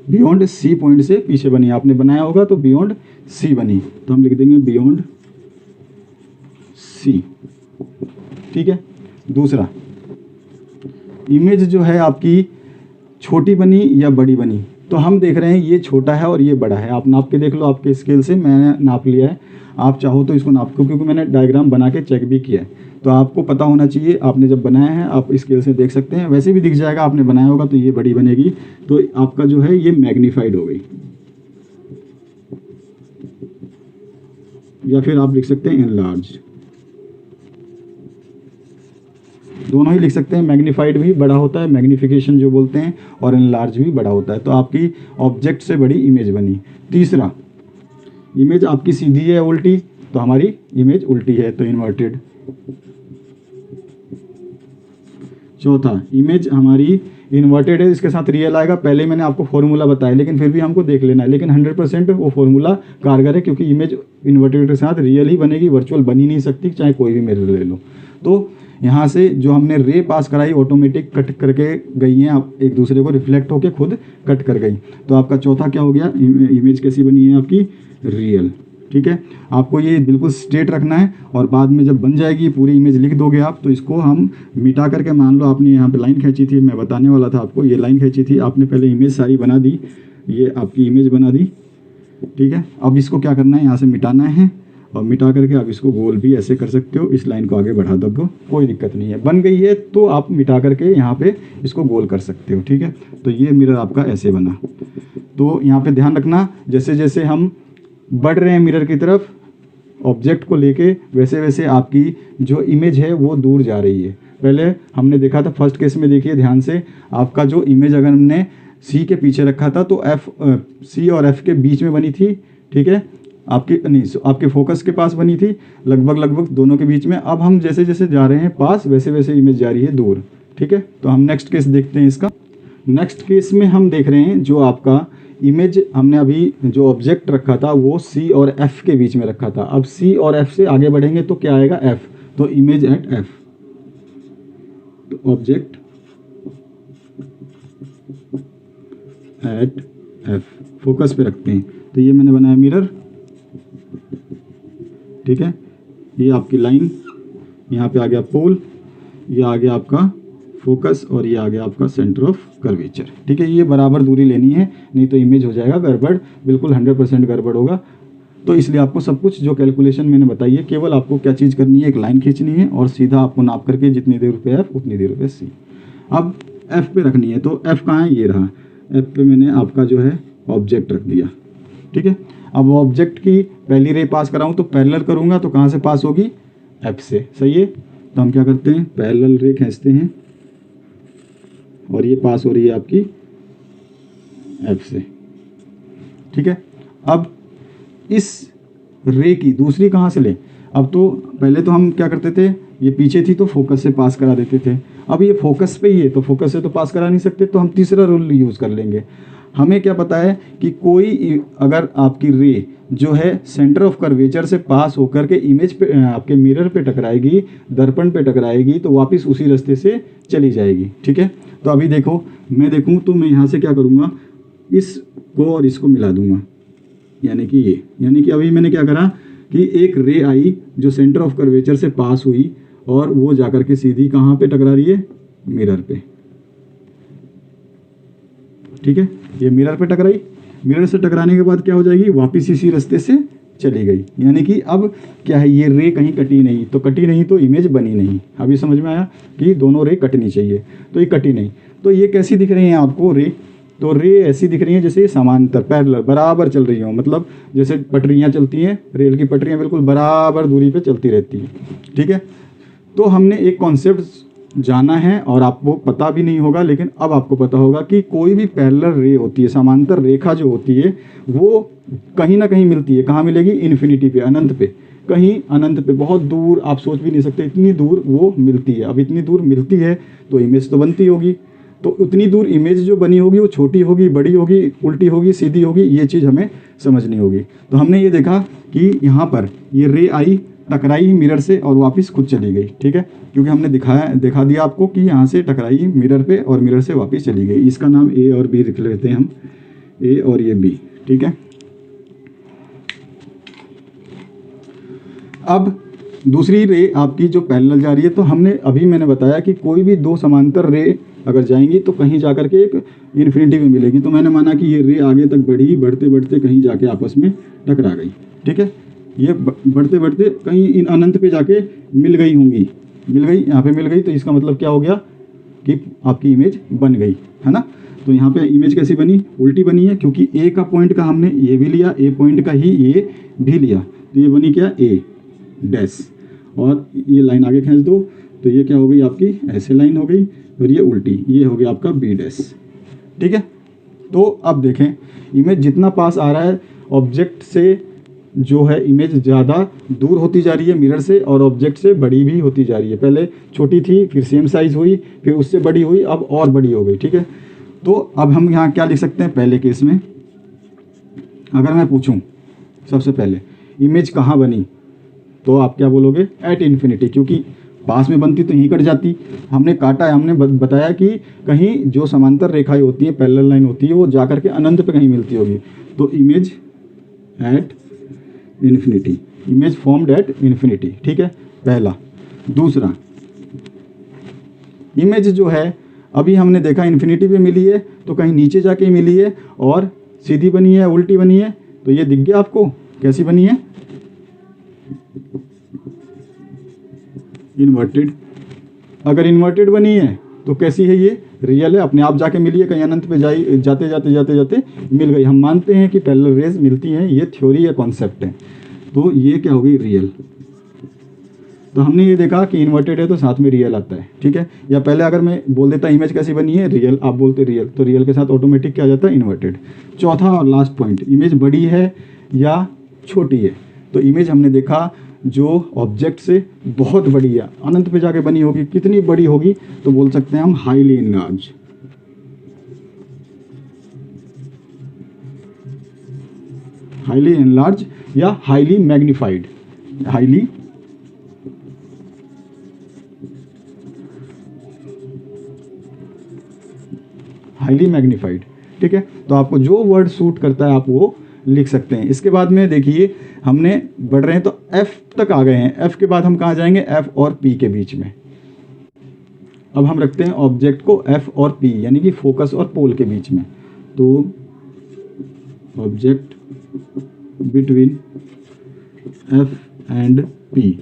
Speaker 1: बियॉन्ड सी पॉइंट से पीछे बनी, आपने बनाया होगा तो बियॉन्ड सी बनी, तो हम लिख देंगे बियॉन्ड सी। ठीक है, दूसरा, इमेज जो है आपकी छोटी बनी या बड़ी बनी, तो हम देख रहे हैं ये छोटा है और ये बड़ा है, आप नाप के देख लो आपके स्केल से, मैंने नाप लिया है, आप चाहो तो इसको नाप, क्योंकि मैंने डायग्राम बना के चेक भी किया है, तो आपको पता होना चाहिए, आपने जब बनाया है आप स्केल से देख सकते हैं, वैसे भी दिख जाएगा, आपने बनाया होगा तो ये बड़ी बनेगी, तो आपका जो है ये मैग्नीफाइड हो गई, या फिर आप लिख सकते हैं एनलार्ज। दोनों ही लिख सकते हैं, मैग्नीफाइड भी बड़ा होता है, मैग्नीफिकेशन जो बोलते हैं, और एनलार्ज भी बड़ा होता है। तो आपकी ऑब्जेक्ट से बड़ी इमेज बनी। तीसरा, इमेज आपकी सीधी है उल्टी, तो हमारी इमेज उल्टी है, तो इन्वर्टेड। चौथा, इमेज हमारी इन्वर्टेड है, इसके साथ रियल आएगा। पहले मैंने आपको फॉर्मूला बताया, लेकिन फिर भी हमको देख लेना है, लेकिन 100% वो फॉर्मूला कारगर है, क्योंकि इमेज इन्वर्टेड के साथ रियल ही बनेगी, वर्चुअल बन ही नहीं सकती, चाहे कोई भी मिरर ले लो। तो यहाँ से जो हमने रे पास कराई ऑटोमेटिक कट करके गई हैं, आप एक दूसरे को रिफ्लेक्ट होके खुद कट कर गई। तो आपका चौथा क्या हो गया, इमेज कैसी बनी है आपकी, रियल। ठीक है, आपको ये बिल्कुल स्ट्रेट रखना है, और बाद में जब बन जाएगी पूरी इमेज लिख दोगे आप, तो इसको हम मिटा करके, मान लो आपने यहाँ पे लाइन खींची थी, मैं बताने वाला था आपको, ये लाइन खींची थी आपने, पहले इमेज सारी बना दी, ये आपकी इमेज बना दी। ठीक है, अब इसको क्या करना है, यहाँ से मिटाना है, और मिटा करके आप इसको गोल भी ऐसे कर सकते हो, इस लाइन को आगे बढ़ा दो, कोई दिक्कत नहीं है। बन गई है तो आप मिटा करके यहाँ पे इसको गोल कर सकते हो। ठीक है, तो ये मिरर आपका ऐसे बना। तो यहाँ पे ध्यान रखना, जैसे जैसे हम बढ़ रहे हैं मिरर की तरफ ऑब्जेक्ट को लेके, वैसे वैसे आपकी जो इमेज है वो दूर जा रही है। पहले हमने देखा था फर्स्ट केस में, देखिए ध्यान से, आपका जो इमेज अगर हमने सी के पीछे रखा था तो सी और एफ के बीच में बनी थी। ठीक है, आपके फोकस के पास बनी थी, लगभग दोनों के बीच में। अब हम जैसे जैसे जा रहे हैं पास, वैसे वैसे इमेज जा रही है दूर। ठीक है, तो हम नेक्स्ट केस देखते हैं इसका। नेक्स्ट केस में हम देख रहे हैं जो आपका इमेज हमने अभी जो ऑब्जेक्ट रखा था वो सी और एफ के बीच में रखा था। अब सी और एफ से आगे बढ़ेंगे तो क्या आएगा, एफ, तो इमेज एट एफ, तो ऑब्जेक्ट एट एफ, फोकस पे रखते हैं। तो ये मैंने बनाया मिरर। ठीक है, ये आपकी लाइन, यहाँ पे आ गया पोल, ये आ गया आपका फोकस, और ये आ गया आपका सेंटर ऑफ कर्वेचर। ठीक है, ये बराबर दूरी लेनी है, नहीं तो इमेज हो जाएगा गड़बड़, बिल्कुल 100% गड़बड़ होगा। तो इसलिए आपको सब कुछ जो कैलकुलेशन मैंने बताई है, केवल आपको क्या चीज़ करनी है, एक लाइन खींचनी है, और सीधा आपको नाप करके जितनी देर पे एफ उतनी देर पे सी। अब एफ पे रखनी है, तो एफ कहाँ है, ये रहा, एफ पे मैंने आपका जो है ऑब्जेक्ट रख दिया। ठीक है, अब ऑब्जेक्ट की पहली रे पास कराऊँ तो पैरेलल करूँगा, तो कहाँ से पास होगी, एफ से। सही है, तो हम क्या करते हैं, पैरेलल रे खींचते हैं, और ये पास हो रही है आपकी एफ से। ठीक है, अब इस रे की दूसरी कहाँ से लें, अब तो पहले तो हम क्या करते थे, ये पीछे थी तो फोकस से पास करा देते थे, अब ये फोकस पे ही है तो फोकस से तो पास करा नहीं सकते, तो हम तीसरा रूल यूज़ कर लेंगे। हमें क्या पता है कि कोई अगर आपकी रे जो है सेंटर ऑफ कर्वेचर से पास होकर के इमेज पे, आपके मिरर पे टकराएगी, दर्पण पे टकराएगी, तो वापस उसी रास्ते से चली जाएगी। ठीक है, तो अभी देखो, मैं देखूं तो मैं यहाँ से क्या करूँगा, इसको और इसको मिला दूंगा, यानी कि ये, यानी कि अभी मैंने क्या करा कि एक रे आई जो सेंटर ऑफ कर्वेचर से पास हुई, और वो जाकर के सीधी कहाँ पे टकरा रही है, मिरर पे। ठीक है, ये मिरर पे टकराई, मिरर से टकराने के बाद क्या हो जाएगी, वापस इसी रास्ते से चली गई, यानी कि अब क्या है, ये रे कहीं कटी नहीं, तो कटी नहीं तो इमेज बनी नहीं। अभी समझ में आया कि दोनों रे कटनी चाहिए, तो ये कटी नहीं। तो ये कैसी दिख रही हैं आपको रे, तो रे ऐसी दिख रही हैं जैसे समांतर पैरेलल बराबर चल रही हो, मतलब जैसे पटरियाँ चलती हैं, रेल की पटरियाँ बिल्कुल बराबर दूरी पे चलती रहती हैं। ठीक है, तो हमने एक कॉन्सेप्ट जाना है, और आपको पता भी नहीं होगा, लेकिन अब आपको पता होगा कि कोई भी पैरेलल रे होती है, समांतर रेखा जो होती है, वो कहीं ना कहीं मिलती है। कहाँ मिलेगी, इन्फिनिटी पे, अनंत पे, कहीं अनंत पे, बहुत दूर, आप सोच भी नहीं सकते इतनी दूर वो मिलती है। अब इतनी दूर मिलती है तो इमेज तो बनती होगी, तो उतनी दूर इमेज जो बनी होगी वो छोटी होगी, बड़ी होगी, उल्टी होगी, सीधी होगी, ये चीज़ हमें समझनी होगी। तो हमने ये देखा कि यहाँ पर ये रे आई, टकराई मिरर से और वापस खुद चली गई। ठीक है, क्योंकि हमने दिखा दिया आपको कि यहाँ से टकराई मिरर पे और मिरर से वापस चली गई। इसका नाम ए और बी लिख लेते हैं हम, ए और ये बी। ठीक है, अब दूसरी रे आपकी जो पैरेलल जा रही है, तो मैंने बताया कि कोई भी दो समांतर रे अगर जाएंगी तो कहीं जाकर के एक इन्फिनिटी में मिलेगी। तो मैंने माना कि ये रे आगे तक बढ़ी, बढ़ते बढ़ते कहीं जाके आपस में टकरा गई। ठीक है, ये बढ़ते बढ़ते कहीं इन अनंत पे जाके मिल गई होंगी, मिल गई, यहाँ पे मिल गई, तो इसका मतलब क्या हो गया कि आपकी इमेज बन गई, है ना। तो यहाँ पे इमेज कैसी बनी, उल्टी बनी है, क्योंकि ए का पॉइंट का हमने ये भी लिया, ए पॉइंट का ही ये भी लिया, तो ये बनी क्या, ए डैश, और ये लाइन आगे खींच दो, तो ये क्या हो गई आपकी ऐसे लाइन हो गई, और ये उल्टी, ये हो गया आपका बी डैश। ठीक है, तो अब देखें इमेज जितना पास आ रहा है ऑब्जेक्ट से जो है इमेज ज़्यादा दूर होती जा रही है मिरर से, और ऑब्जेक्ट से बड़ी भी होती जा रही है। पहले छोटी थी, फिर सेम साइज़ हुई, फिर उससे बड़ी हुई, अब और बड़ी हो गई। ठीक है, तो अब हम यहाँ क्या लिख सकते हैं, पहले केस में अगर मैं पूछूं सबसे पहले इमेज कहाँ बनी, तो आप क्या बोलोगे, एट इन्फिनिटी, क्योंकि पास में बनती तो यहीं कट जाती। हमने काटा है, हमने बताया कि कहीं जो समांतर रेखाएं होती हैं, पैरेलल लाइन होती है, वो जा करके अनंत पे कहीं मिलती होगी। तो image at infinity, image formed at infinity. ठीक है, पहला। दूसरा, इमेज जो है अभी हमने देखा इन्फिनिटी पे मिली है, तो कहीं नीचे जाके मिली है और सीधी बनी है, उल्टी बनी है। तो ये दिख गया आपको कैसी बनी है, इन्वर्टेड। अगर इन्वर्टेड बनी है तो कैसी है, ये रियल है, अपने आप जाके मिली है, कहीं अनंत पे जाते जाते जाते जाते मिल गई। हम मानते हैं कि पैरेलल रेज मिलती हैं, ये थ्योरी या कॉन्सेप्ट है। तो ये क्या हो गई, रियल। तो हमने ये देखा कि इन्वर्टेड है तो साथ में रियल आता है। ठीक है, या पहले अगर मैं बोल देता इमेज कैसी बनी है, रियल, आप बोलते रियल, तो रियल के साथ ऑटोमेटिक क्या आ जाता है, इन्वर्टेड। चौथा और लास्ट पॉइंट, इमेज बड़ी है या छोटी है। तो इमेज हमने देखा जो ऑब्जेक्ट से बहुत बड़ी है, अनंत पे जाके बनी होगी, कितनी बड़ी होगी, तो बोल सकते हैं हम हाईली इनलार्ज। हाईली इनलार्ज या हाईली मैग्नीफाइड, हाईली मैग्नीफाइड। ठीक है, तो आपको जो वर्ड सूट करता है आप वो लिख सकते हैं। इसके बाद में देखिए हमने बढ़ रहे हैं तो F तक आ गए हैं। F के बाद हम कहाँ जाएंगे, F और P के बीच में। अब हम रखते हैं ऑब्जेक्ट को F और P, यानी कि फोकस और पोल के बीच में। तो object between F and P।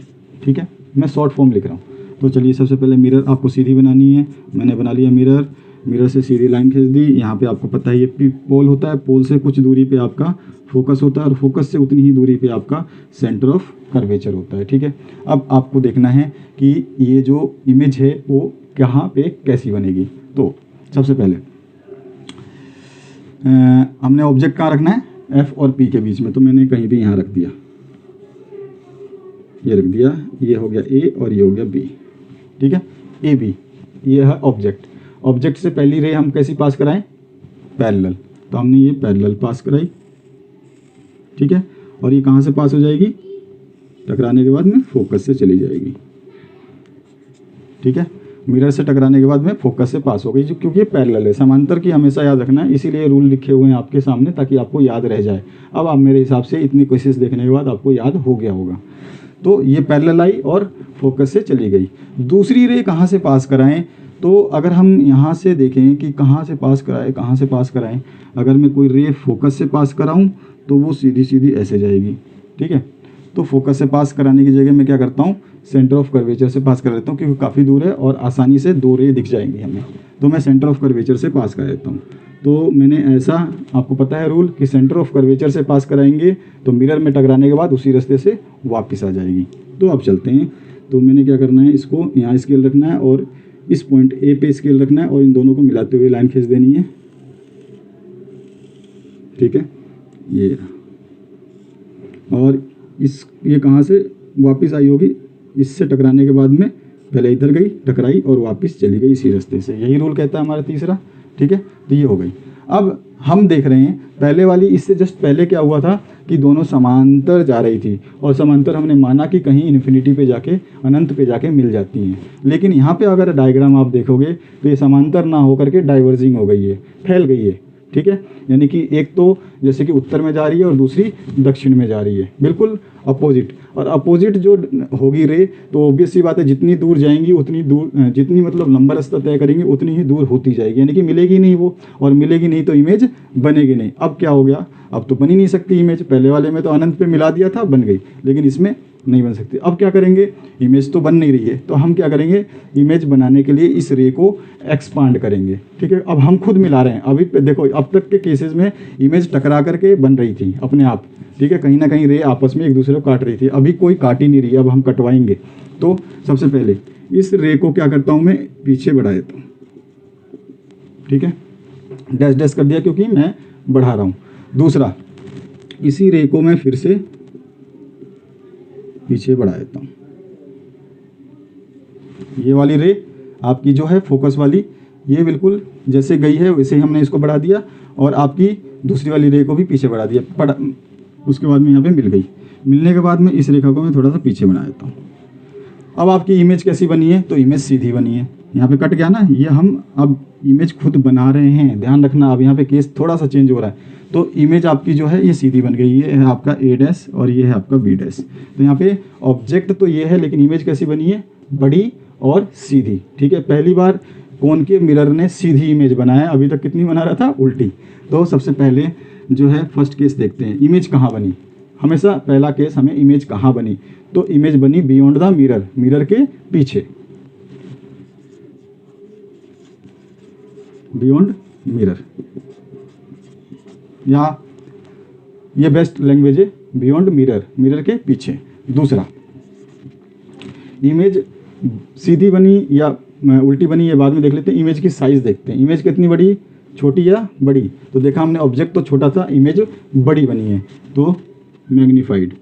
Speaker 1: ठीक है, मैं शॉर्ट फॉर्म लिख रहा हूँ। तो चलिए सबसे पहले मिरर आपको सीधी बनानी है, मैंने बना लिया मिरर। मिरर से सीधी लाइन खींच दी। यहाँ पे आपको पता है ये पोल होता है, पोल से कुछ दूरी पे आपका फोकस होता है, और फोकस से उतनी ही दूरी पे आपका सेंटर ऑफ कर्वेचर होता है। ठीक है, अब आपको देखना है कि ये जो इमेज है वो कहाँ पे कैसी बनेगी। तो सबसे पहले हमने ऑब्जेक्ट कहाँ रखना है, F और P के बीच में। तो मैंने कहीं भी यहाँ रख दिया, ये रख दिया, ये हो गया A और ये हो गया B। ठीक है, A B, ये है ऑब्जेक्ट। ऑब्जेक्ट से पहली रे हम कैसी पास कराएं, पैरेलल, तो हमने ये पैरेलल पास कराई। ठीक है, और ये कहाँ से पास हो जाएगी, टकराने के बाद में फोकस से चली जाएगी। ठीक है, मिरर से टकराने के बाद में फोकस से पास हो गई, क्योंकि ये पैरेलल है। समांतर की हमेशा याद रखना है, इसीलिए रूल लिखे हुए हैं आपके सामने ताकि आपको याद रह जाए। अब आप मेरे हिसाब से इतनी कोशिश देखने के बाद आपको याद हो गया होगा। तो ये पैरेलल आई और फोकस से चली गई। दूसरी रे कहाँ से पास कराएं, तो अगर हम यहाँ से देखें कि कहाँ से पास कराएं, अगर मैं कोई रे फोकस से पास कराऊं तो वो सीधी सीधी ऐसे जाएगी। ठीक है, तो फोकस से पास कराने की जगह मैं क्या करता हूँ, सेंटर ऑफ कर्वेचर से पास करा देता हूँ, क्योंकि काफ़ी दूर है और आसानी से दो रे दिख जाएंगी हमें। तो मैं सेंटर ऑफ कर्वेचर से पास करा देता हूँ। तो मैंने ऐसा, आपको पता है रूल कि सेंटर ऑफ कर्वेचर से पास कराएंगे तो मिरर में टकराने के बाद उसी रास्ते से वापस आ जाएगी। तो अब चलते हैं। तो मैंने क्या करना है, इसको यहाँ स्केल रखना है और इस पॉइंट ए पे स्केल रखना है और इन दोनों को मिलाते हुए लाइन खींच देनी है। ठीक है, ये और ये कहाँ से वापस आई होगी, इससे टकराने के बाद में पहले इधर गई, टकराई और वापस चली गई इसी रास्ते से। यही रूल कहता है हमारा तीसरा। ठीक है, तो ये हो गई। अब हम देख रहे हैं पहले वाली, इससे जस्ट पहले क्या हुआ था कि दोनों समांतर जा रही थी, और समांतर हमने माना कि कहीं इन्फिनिटी पे जाके, अनंत पे जाके मिल जाती हैं। लेकिन यहाँ पे अगर डायग्राम आप देखोगे तो ये समांतर ना होकर के डाइवर्जिंग हो गई है, फैल गई है। ठीक है, यानी कि एक तो जैसे कि उत्तर में जा रही है और दूसरी दक्षिण में जा रही है, बिल्कुल अपोजिट। और अपोजिट जो होगी रे, तो ऑब्वियस सी बात है जितनी दूर जाएंगी उतनी दूर, जितनी मतलब लंबा रास्ता तय करेंगे उतनी ही दूर होती जाएगी, यानी कि मिलेगी नहीं वो, और मिलेगी नहीं तो इमेज बनेगी नहीं। अब क्या हो गया, अब तो बन ही नहीं सकती इमेज। पहले वाले में तो अनंत पे मिला दिया था, बन गई, लेकिन इसमें नहीं बन सकती। अब क्या करेंगे, इमेज तो बन नहीं रही है, तो हम क्या करेंगे, इमेज बनाने के लिए इस रे को एक्सपांड करेंगे। ठीक है, अब हम खुद मिला रहे हैं। अभी देखो, अब तक के केसेस में इमेज टकरा करके बन रही थी अपने आप। ठीक है, कहीं ना कहीं रे आपस में एक दूसरे को काट रही थी, अभी कोई काट ही नहीं रही, अब हम कटवाएंगे। तो सबसे पहले इस रे को क्या करता हूँ मैं, पीछे बढ़ा देता हूँ। ठीक है, डैश डैश कर दिया क्योंकि मैं बढ़ा रहा हूँ। दूसरा, इसी रे को मैं फिर से पीछे बढ़ा देता हूँ। ये वाली रे आपकी जो है फोकस वाली, ये बिल्कुल जैसे गई है वैसे ही हमने इसको बढ़ा दिया, और आपकी दूसरी वाली रे को भी पीछे बढ़ा दिया। उसके बाद में यहाँ पे मिल गई। मिलने के बाद में इस रेखा को मैं थोड़ा सा पीछे बना देता हूँ। अब आपकी इमेज कैसी बनी है, तो इमेज सीधी बनी है। यहाँ पे कट गया ना, ये हम अब इमेज खुद बना रहे हैं, ध्यान रखना। अब यहाँ पे केस थोड़ा सा चेंज हो रहा है। तो इमेज आपकी जो है ये सीधी बन गई। ये है आपका ए डैश और ये है आपका बी डैश। तो यहाँ पे ऑब्जेक्ट तो ये है, लेकिन इमेज कैसी बनी है, बड़ी और सीधी। ठीक है, पहली बार कॉनकेव मिरर ने सीधी इमेज बनाया, अभी तक कितनी बना रहा था, उल्टी। तो सबसे पहले जो है फर्स्ट केस देखते हैं, इमेज कहाँ बनी। हमेशा पहला केस हमें इमेज कहाँ बनी, तो इमेज बनी बियॉन्ड द मिरर, मिरर के पीछे, बियॉन्ड मिरर। यहाँ ये बेस्ट लैंग्वेज है, बियॉन्ड मिरर, मिरर के पीछे। दूसरा, इमेज सीधी बनी या उल्टी बनी, ये बाद में देख लेते हैं। इमेज की साइज देखते हैं, इमेज कितनी बड़ी, छोटी या बड़ी। तो देखा हमने, ऑब्जेक्ट तो छोटा था, इमेज बड़ी बनी है, तो मैग्नीफाइड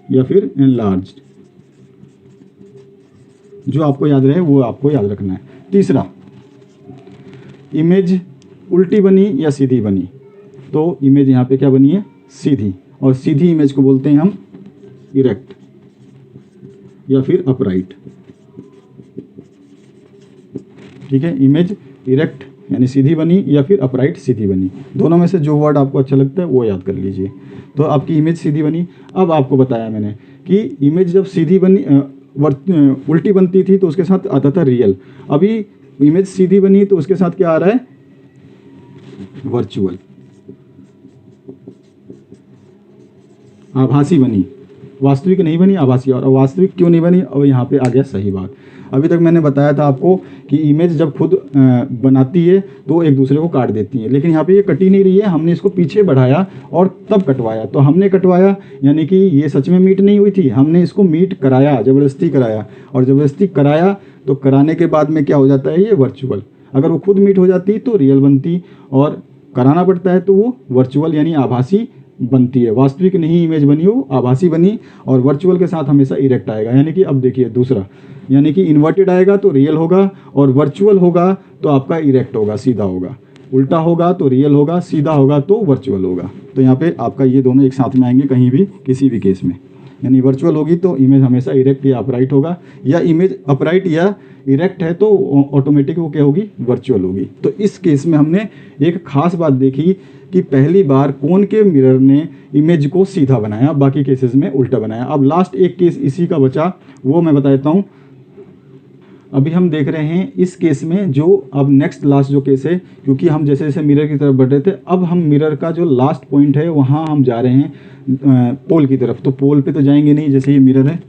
Speaker 1: या फिर एनलार्ज्ड। जो आपको याद रहे वो आपको याद रखना है। तीसरा, इमेज उल्टी बनी या सीधी बनी, तो इमेज यहाँ पे क्या बनी है, सीधी। और सीधी इमेज को बोलते हैं हम इरेक्ट या फिर अपराइट। ठीक है, इमेज इरेक्ट यानी सीधी बनी या फिर अपराइट सीधी बनी। दोनों में से जो वर्ड आपको अच्छा लगता है वो याद कर लीजिए। तो आपकी इमेज सीधी बनी। अब आपको बताया मैंने कि इमेज जब सीधी बनी उल्टी बनती थी तो उसके साथ आता था रियल। अभी इमेज सीधी बनी तो उसके साथ क्या आ रहा है, वर्चुअल। आभासी बनी, वास्तविक नहीं बनी, आभासी। और वास्तविक क्यों नहीं बनी, अब यहाँ पे आ गया सही बात। अभी तक मैंने बताया था आपको कि इमेज जब खुद बनाती है तो एक दूसरे को काट देती है, लेकिन यहाँ पे ये कटी नहीं रही है, हमने इसको पीछे बढ़ाया और तब कटवाया। तो हमने कटवाया यानी कि ये सच में मीट नहीं हुई थी, हमने इसको मीट कराया, ज़बरदस्ती कराया। और ज़बरदस्ती कराया तो कराने के बाद में क्या हो जाता है, ये वर्चुअल। अगर वो खुद मीट हो जाती तो रियल बनती, और कराना पड़ता है तो वो वर्चुअल यानी आभासी बनती है। वास्तविक नहीं इमेज बनी, वो आभासी बनी। और वर्चुअल के साथ हमेशा इरेक्ट आएगा। यानी कि अब देखिए दूसरा, यानी कि इन्वर्टेड आएगा तो रियल होगा, और वर्चुअल होगा तो आपका इरेक्ट होगा, सीधा होगा। उल्टा होगा तो रियल होगा, सीधा होगा तो वर्चुअल होगा। तो यहाँ पे आपका ये दोनों एक साथ में आएंगे कहीं भी, किसी भी केस में। यानी वर्चुअल होगी तो इमेज हमेशा इरेक्ट या अपराइट होगा, या इमेज अपराइट या इरेक्ट है तो ऑटोमेटिक वो क्या होगी, वर्चुअल होगी। तो इस केस में हमने एक खास बात देखी कि पहली बार कॉनकेव मिरर ने इमेज को सीधा बनाया, बाकी केसेस में उल्टा बनाया। अब लास्ट एक केस इसी का बचा, वो मैं बता देता हूँ। अभी हम देख रहे हैं इस केस में जो अब नेक्स्ट लास्ट जो केस है, क्योंकि हम जैसे जैसे मिरर की तरफ बढ़ रहे थे, अब हम मिरर का जो लास्ट पॉइंट है वहाँ हम जा रहे हैं पोल की तरफ। तो पोल पे तो जाएंगे नहीं, जैसे ये मिरर है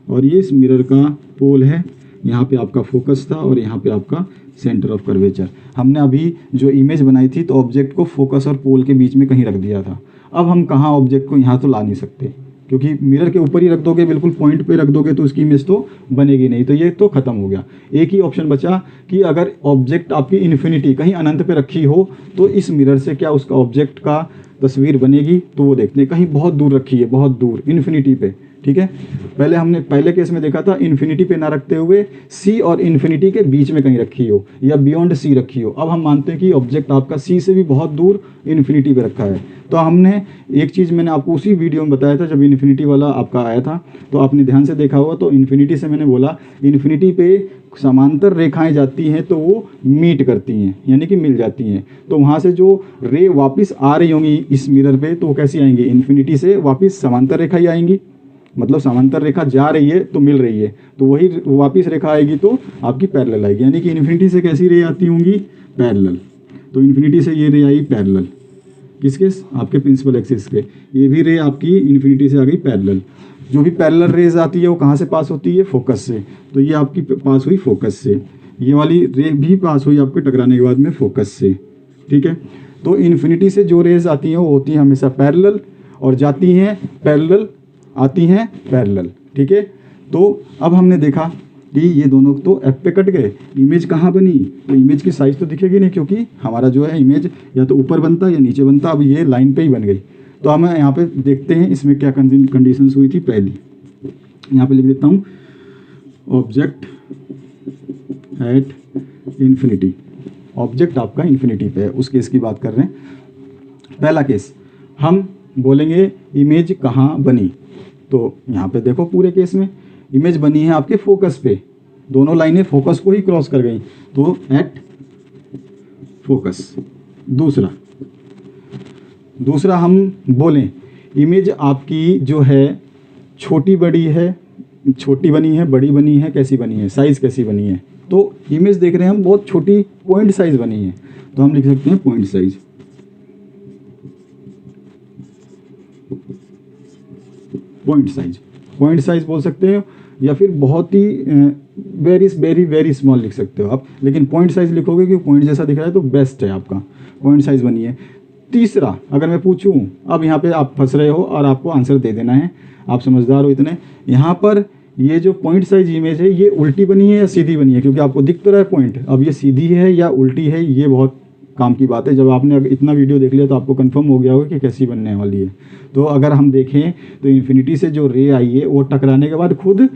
Speaker 1: और ये इस मिरर का पोल है, यहाँ पे आपका फोकस था और यहाँ पे आपका सेंटर ऑफ कर्वेचर। हमने अभी जो इमेज बनाई थी तो ऑब्जेक्ट को फोकस और पोल के बीच में कहीं रख दिया था। अब हम कहाँ ऑब्जेक्ट को, यहाँ तो ला नहीं सकते, क्योंकि मिरर के ऊपर ही रख दोगे, बिल्कुल पॉइंट पे रख दोगे तो उसकी इमेज तो बनेगी नहीं। तो ये तो खत्म हो गया। एक ही ऑप्शन बचा कि अगर ऑब्जेक्ट आपकी इन्फिनिटी कहीं अनंत पे रखी हो तो इस मिरर से क्या उसका ऑब्जेक्ट का तस्वीर बनेगी। तो वो देखते हैं, कहीं बहुत दूर रखी है, बहुत दूर इन्फिनिटी पे। ठीक है, पहले हमने पहले केस में देखा था इन्फिनिटी पे ना रखते हुए सी और इन्फिनिटी के बीच में कहीं रखी हो या बियॉन्ड सी रखी हो। अब हम मानते हैं कि ऑब्जेक्ट आपका सी से भी बहुत दूर इन्फिनिटी पे रखा है। तो हमने एक चीज़ मैंने आपको उसी वीडियो में बताया था जब इन्फिनिटी वाला आपका आया था, तो आपने ध्यान से देखा होगा। तो इन्फिनिटी से मैंने बोला इन्फिनिटी पे समांतर रेखाएं जाती हैं तो वो मीट करती हैं, यानी कि मिल जाती हैं। तो वहाँ से जो रे वापस आ रही होंगी इस मिरर पे तो वो कैसी आएंगी, इन्फिनिटी से वापस समांतर रेखा ही आएंगी। मतलब समांतर रेखा जा रही है तो मिल रही है, तो वही वापस रेखा आएगी तो आपकी पैरेलल आएगी। यानी कि इन्फिनिटी से कैसी रे आती होंगी, पैरेलल। तो इन्फिनिटी से ये रे आई पैरेलल, किसके, आपके प्रिंसिपल एक्सिस के। ये भी रे आपकी इन्फिनिटी से आ गई पैरेलल। जो भी पैरेलल रेज आती है वो कहाँ से पास होती है, फोकस से। तो ये आपकी पास हुई फोकस से, ये वाली रे भी पास हुई आपके टकराने के बाद में फोकस से, ठीक है। तो इन्फिनिटी से जो रेज आती हैं वो होती हैं हमेशा पैरेलल और जाती हैं पैरेलल, आती हैं पैरेलल, ठीक है। तो अब हमने देखा कि ये दोनों तो एफ पे कट गए, इमेज कहाँ बनी, तो इमेज की साइज तो दिखेगी नहीं क्योंकि हमारा जो है इमेज या तो ऊपर बनता या नीचे बनता, अब ये लाइन पे ही बन गई। तो अब मैं यहाँ पे देखते हैं इसमें क्या कंडीशंस हुई थी। पहली यहाँ पे लिख देता हूँ, ऑब्जेक्ट एट इन्फिनिटी, ऑब्जेक्ट आपका इन्फिनिटी पे है, उस केस की बात कर रहे हैं। पहला केस हम बोलेंगे इमेज कहाँ बनी, तो यहाँ पे देखो पूरे केस में इमेज बनी है आपके फोकस पे, दोनों लाइनें फोकस को ही क्रॉस कर गई, तो एट फोकस। दूसरा हम बोलें इमेज आपकी जो है छोटी बड़ी है, छोटी बनी है, बड़ी बनी है, कैसी बनी है, साइज़ कैसी बनी है। तो इमेज देख रहे हैं हम बहुत छोटी पॉइंट साइज बनी है, तो हम लिख सकते हैं पॉइंट साइज। पॉइंट साइज बोल सकते हो या फिर बहुत ही वेरी स्मॉल लिख सकते हो आप, लेकिन पॉइंट साइज लिखोगे कि पॉइंट जैसा दिख रहा है तो बेस्ट है, आपका पॉइंट साइज बनी है। तीसरा अगर मैं पूछूं, अब यहाँ पे आप फंस रहे हो और आपको आंसर दे देना है, आप समझदार हो इतने। यहाँ पर ये जो पॉइंट साइज इमेज है ये उल्टी बनी है या सीधी बनी है, क्योंकि आपको दिख तो रहा है पॉइंट, अब ये सीधी है या उल्टी है ये बहुत काम की बात है। जब आपने इतना वीडियो देख लिया तो आपको कंफर्म हो गया होगा कि कैसी बनने वाली है। तो अगर हम देखें तो इन्फिनिटी से जो रे आई है वो टकराने के बाद खुद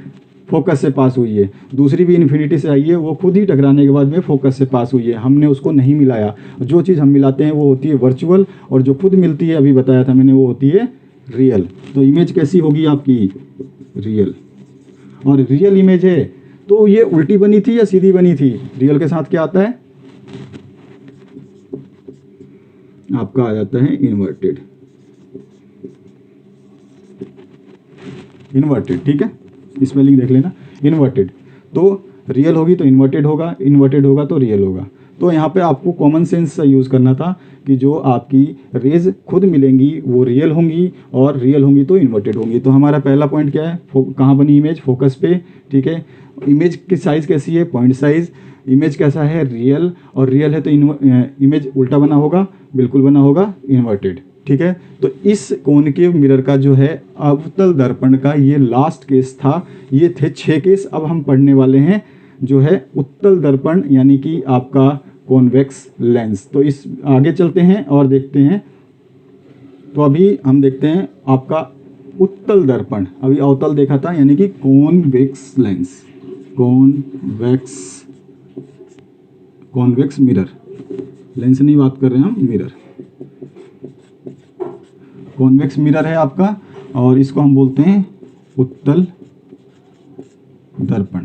Speaker 1: फोकस से पास हुई है, दूसरी भी इन्फिनिटी से आई है वो खुद ही टकराने के बाद में फोकस से पास हुई है, हमने उसको नहीं मिलाया। जो चीज़ हम मिलाते हैं वो होती है वर्चुअल, और जो खुद मिलती है अभी बताया था मैंने वो होती है रियल। तो इमेज कैसी होगी आपकी, रियल। और रियल इमेज है तो ये उल्टी बनी थी या सीधी बनी थी, रियल के साथ क्या आता है आपका, आ जाता है इन्वर्टेड, ठीक है, स्पेलिंग देख लेना, इन्वर्टेड। तो रियल होगी तो इन्वर्टेड होगा, इन्वर्टेड होगा तो रियल होगा। तो यहाँ पे आपको कॉमन सेंस यूज़ करना था कि जो आपकी रेज खुद मिलेंगी वो रियल होंगी और रियल होंगी तो इन्वर्टेड होंगी। तो हमारा पहला पॉइंट क्या है, कहाँ बनी इमेज, फोकस पे, ठीक है। इमेज की साइज़ कैसी है, पॉइंट साइज़। इमेज कैसा है, रियल, और रियल है तो इमेज उल्टा बना होगा, बिल्कुल बना होगा इन्वर्टेड, ठीक है। तो इस कॉनकेव मिरर का जो है अवतल दर्पण का ये लास्ट केस था, ये थे 6 केस। अब हम पढ़ने वाले हैं जो है उत्तल दर्पण यानी कि आपका कॉन्वेक्स लेंस। तो इस आगे चलते हैं और देखते हैं। तो अभी हम देखते हैं आपका उत्तल दर्पण, अभी अवतल देखा था यानी कि convex lens, convex mirror, lens नहीं बात कर रहे हैं हम, मिरर। कॉन्वेक्स मिरर है आपका और इसको हम बोलते हैं उत्तल दर्पण,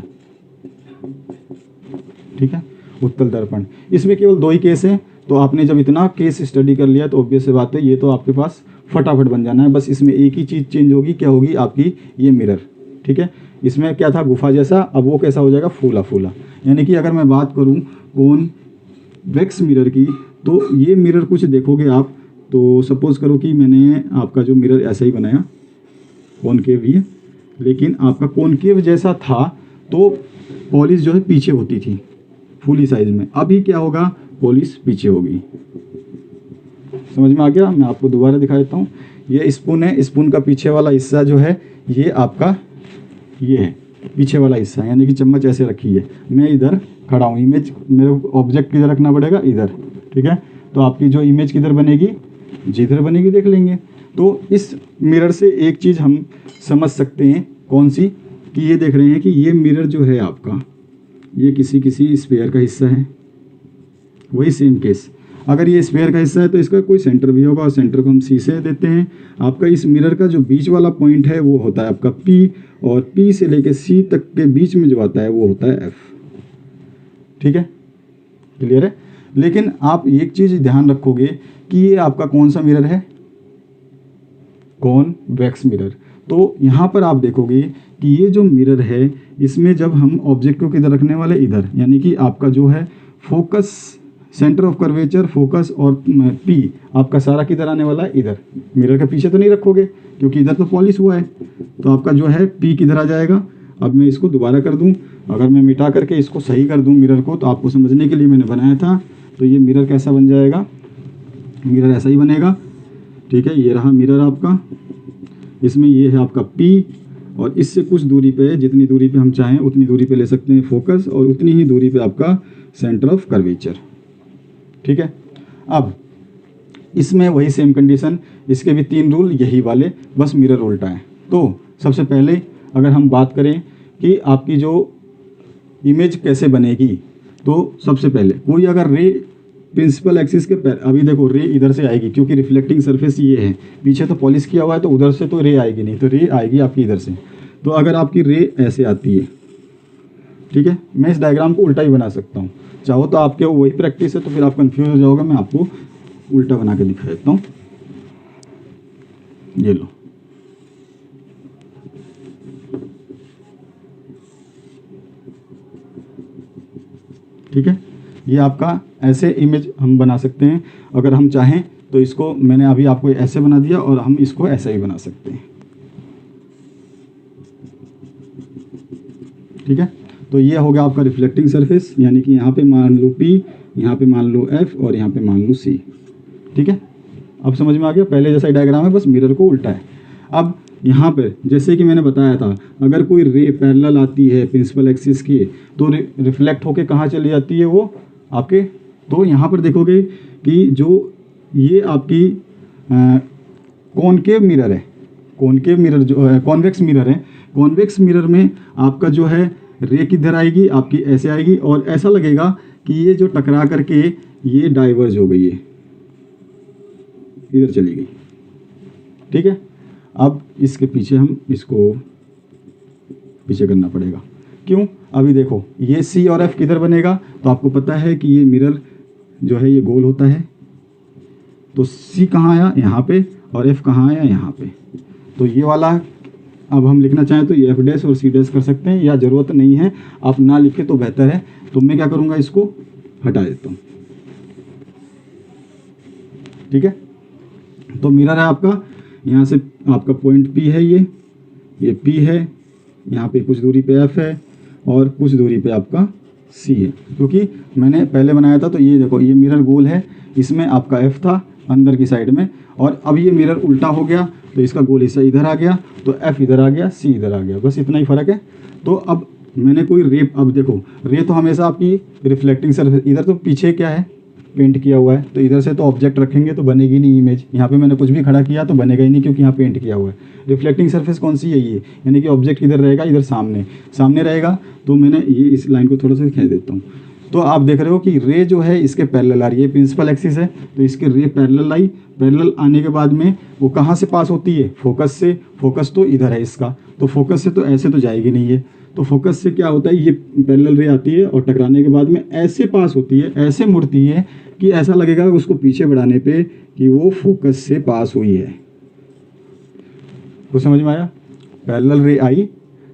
Speaker 1: ठीक है, उत्तल दर्पण। इसमें केवल 2 ही केस हैं, तो आपने जब इतना केस स्टडी कर लिया तो ऑब्वियस सी बात है ये तो आपके पास फटाफट बन जाना है। बस इसमें एक ही चीज़ चेंज होगी, क्या होगी आपकी, ये मिरर, ठीक है। इसमें क्या था, गुफा जैसा, अब वो कैसा हो जाएगा, फूला फूला। यानी कि अगर मैं बात करूँ कॉन्वेक्स मिरर की, तो ये मिरर कुछ देखोगे आप, तो सपोज़ करो कि मैंने आपका जो मिरर ऐसा ही बनाया, कॉनकेव ही, लेकिन आपका कॉनकेव जैसा था तो पॉलिश जो है पीछे होती थी फुली साइज में। अभी क्या होगा, पॉलिश पीछे होगी। समझ में आ गया, मैं आपको दोबारा दिखा देता हूँ। ये स्पून है, स्पून का पीछे वाला हिस्सा जो है ये आपका ये है पीछे वाला हिस्सा, यानी कि चम्मच ऐसे रखी है, मैं इधर खड़ा हूँ, इमेज मेरे ऑब्जेक्ट किधर रखना पड़ेगा, इधर, ठीक है। तो आपकी जो इमेज किधर बनेगी, जिधर बनेगी देख लेंगे। तो इस मिरर से एक चीज़ हम समझ सकते हैं, कौन सी, कि ये देख रहे हैं कि ये मिरर जो है आपका, ये किसी स्फीयर का हिस्सा है। वही सेम केस, अगर ये स्फीयर का हिस्सा है तो इसका कोई सेंटर भी होगा और सेंटर को हम सी से देते हैं। आपका इस मिरर का जो बीच वाला पॉइंट है वो होता है आपका पी, और पी से लेके सी तक के बीच में जो आता है वो होता है एफ, ठीक है, क्लियर है। लेकिन आप एक चीज़ ध्यान रखोगे कि ये आपका कौन सा मिरर है, कॉन्वेक्स मिरर। तो यहाँ पर आप देखोगे कि ये जो मिरर है इसमें जब हम ऑब्जेक्ट को किधर रखने वाले, इधर, यानी कि आपका जो है focus centre of curvature, focus और पी आपका सारा किधर आने वाला है, इधर। मिरर के पीछे तो नहीं रखोगे क्योंकि इधर तो पॉलिश हुआ है, तो आपका जो है पी किधर आ जाएगा। अब मैं इसको दोबारा कर दूं, अगर मैं मिटा करके इसको सही कर दूं मिरर को, तो आपको समझने के लिए मैंने बनाया था। तो ये मिरर कैसा बन जाएगा, मिरर ऐसा ही बनेगा, ठीक है। ये रहा मिरर आपका, इसमें ये है आपका पी, और इससे कुछ दूरी पे, जितनी दूरी पे हम चाहें उतनी दूरी पे ले सकते हैं फोकस, और उतनी ही दूरी पे आपका सेंटर ऑफ कर्वेचर, ठीक है। अब इसमें वही सेम कंडीशन, इसके भी 3 रूल यही वाले, बस मिरर उल्टा है। तो सबसे पहले अगर हम बात करें कि आपकी जो इमेज कैसे बनेगी, तो सबसे पहले कोई अगर रे प्रिंसिपल एक्सिस के अभी देखो रे इधर से आएगी क्योंकि रिफ्लेक्टिंग सरफेस ये है, पीछे तो पॉलिश किया हुआ है, तो उधर से तो रे आएगी नहीं, तो रे आएगी आपकी इधर से। तो अगर आपकी रे ऐसे आती है, ठीक है, मैं इस डायग्राम को उल्टा ही बना सकता हूँ, चाहो तो आपके वही प्रैक्टिस है तो फिर आप कंफ्यूज हो जाओगे, मैं आपको उल्टा बना के दिखा देता हूँ। ये लो, ठीक है, ये आपका ऐसे इमेज हम बना सकते हैं। अगर हम चाहें तो इसको मैंने अभी आपको ऐसे बना दिया, और हम इसको ऐसा ही बना सकते हैं, ठीक है। तो ये हो गया आपका रिफ्लेक्टिंग सरफेस, यानी कि यहाँ पे मान लो P, यहाँ पे मान लो F और यहाँ पे मान लो C, ठीक है। अब समझ में आ गया, पहले जैसा डायग्राम है, बस मिरर को उल्टा है। अब यहाँ पे जैसे कि मैंने बताया था, अगर कोई रे पैरेलल आती है प्रिंसिपल एक्सिस की, तो रिफ्लेक्ट होके कहाँ चली जाती है वो आपके, तो यहाँ पर देखोगे कि जो ये आपकी कॉनकेव मिरर है, कॉनकेव मिरर जो है कॉन्वेक्स मिरर है, कॉन्वेक्स मिरर में आपका जो है रे किधर आएगी, आपकी ऐसे आएगी, और ऐसा लगेगा कि ये जो टकरा करके ये डाइवर्ज हो गई है, इधर चली गई, ठीक है। अब इसके पीछे हम इसको पीछे करना पड़ेगा, क्यों, अभी देखो ये C और F किधर बनेगा, तो आपको पता है कि ये मिरर जो है ये गोल होता है, तो C कहाँ आया, यहाँ पे, और F कहाँ आया, यहाँ पे। तो ये वाला अब हम लिखना चाहें तो ये F' और C' कर सकते हैं, या ज़रूरत नहीं है, आप ना लिखे तो बेहतर है। तो मैं क्या करूँगा, इसको हटा देता हूँ, ठीक है। तो मिरर है आपका, यहाँ से आपका पॉइंट P है, ये P है, यहाँ पे कुछ दूरी पे F है, और कुछ दूरी पे आपका C है। क्योंकि मैंने पहले बनाया था, तो ये देखो ये मिरर गोल है, इसमें आपका F था अंदर की साइड में, और अब ये मिरर उल्टा हो गया, तो इसका गोल हिस्सा इधर आ गया, तो F इधर आ गया, C इधर आ गया, बस इतना ही फ़र्क है। तो अब मैंने कोई रे, अब देखो रे तो हमेशा आपकी रिफ्लेक्टिंग सरफेस, इधर तो पीछे क्या है, पेंट किया हुआ है, तो इधर से तो ऑब्जेक्ट रखेंगे तो बनेगी नहीं इमेज, यहाँ पे मैंने कुछ भी खड़ा किया तो बनेगा ही नहीं क्योंकि यहाँ पेंट किया हुआ है। रिफ्लेक्टिंग सरफेस कौन सी है, ये, यानी कि ऑब्जेक्ट किधर रहेगा, इधर सामने सामने रहेगा। तो मैंने ये इस लाइन को थोड़ा सा खींच देता हूँ, तो आप देख रहे हो कि रे जो है इसके पैरेलल आ रही है, प्रिंसिपल एक्सिस है, तो इसके रे पैरेलल आई, पैरेलल आने के बाद में वो कहाँ से पास होती है, फोकस से। फोकस तो इधर है इसका, तो फोकस से तो ऐसे तो जाएगी नहीं है, तो फोकस से क्या होता है, ये पैरेलल रे आती है और टकराने के बाद में ऐसे पास होती है, ऐसे मुड़ती है कि ऐसा लगेगा उसको पीछे बढ़ाने पे कि वो फोकस से पास हुई है। तो समझ में आया, पैरेलल रे आई,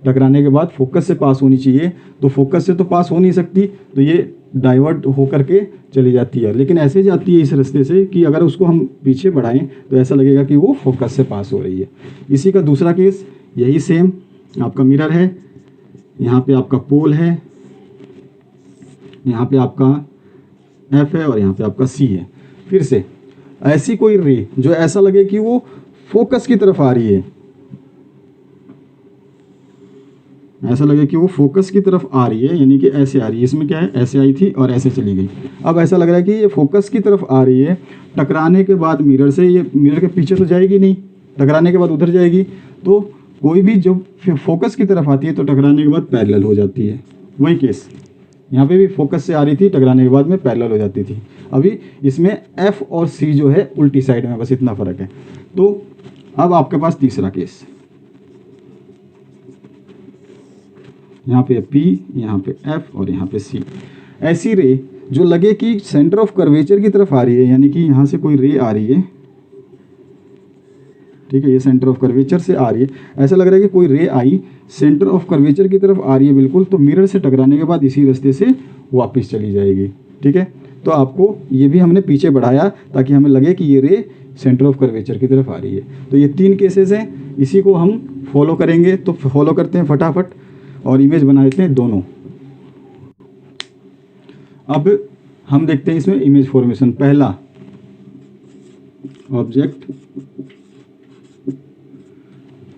Speaker 1: टकराने के बाद फोकस से पास होनी चाहिए, तो फोकस से तो पास हो नहीं सकती, तो ये डाइवर्ट हो करके चली जाती है, लेकिन ऐसे जाती है इस रास्ते से कि अगर उसको हम पीछे बढ़ाएं तो ऐसा लगेगा कि वो फोकस से पास हो रही है। इसी का दूसरा केस, यही सेम आपका मिरर है, यहाँ पे आपका पोल है, यहाँ पे आपका F है और यहाँ पे आपका C है। फिर से ऐसी कोई रे जो ऐसा लगे कि वो फोकस की तरफ आ रही है, ऐसा लगे कि वो फोकस की तरफ आ रही है, यानी कि ऐसे आ रही है, इसमें क्या है, ऐसे आई थी और ऐसे चली गई। अब ऐसा लग रहा है कि ये फोकस की तरफ आ रही है, टकराने के बाद मिरर से, ये मिरर के पीछे तो जाएगी नहीं, टकराने के बाद उधर जाएगी। तो कोई भी जब फोकस की तरफ आती है तो टकराने के बाद पैरेलल हो जाती है। वही केस यहाँ पे भी फोकस से आ रही थी, टकराने के बाद में पैरेलल हो जाती थी। अभी इसमें F और C जो है उल्टी साइड में, बस इतना फ़र्क है। तो अब आपके पास तीसरा केस, यहाँ पे P, यहाँ पे F और यहाँ पे C। ऐसी रे जो लगे कि सेंटर ऑफ कर्वेचर की तरफ आ रही है, यानी कि यहाँ से कोई रे आ रही है, ठीक है, ये सेंटर ऑफ कर्वेचर से आ रही है, ऐसा लग रहा है कि कोई रे आई सेंटर ऑफ कर्वेचर की तरफ आ रही है बिल्कुल, तो मिरर से टकराने के बाद इसी रास्ते से वापस चली जाएगी, ठीक है। तो आपको ये भी हमने पीछे बढ़ाया ताकि हमें लगे कि ये रे सेंटर ऑफ कर्वेचर की तरफ आ रही है। तो ये 3 केसेस हैं, इसी को हम फॉलो करेंगे। तो फॉलो करते हैं फटाफट और इमेज बना देते हैं दोनों। अब हम देखते हैं इसमें इमेज फॉर्मेशन। पहला,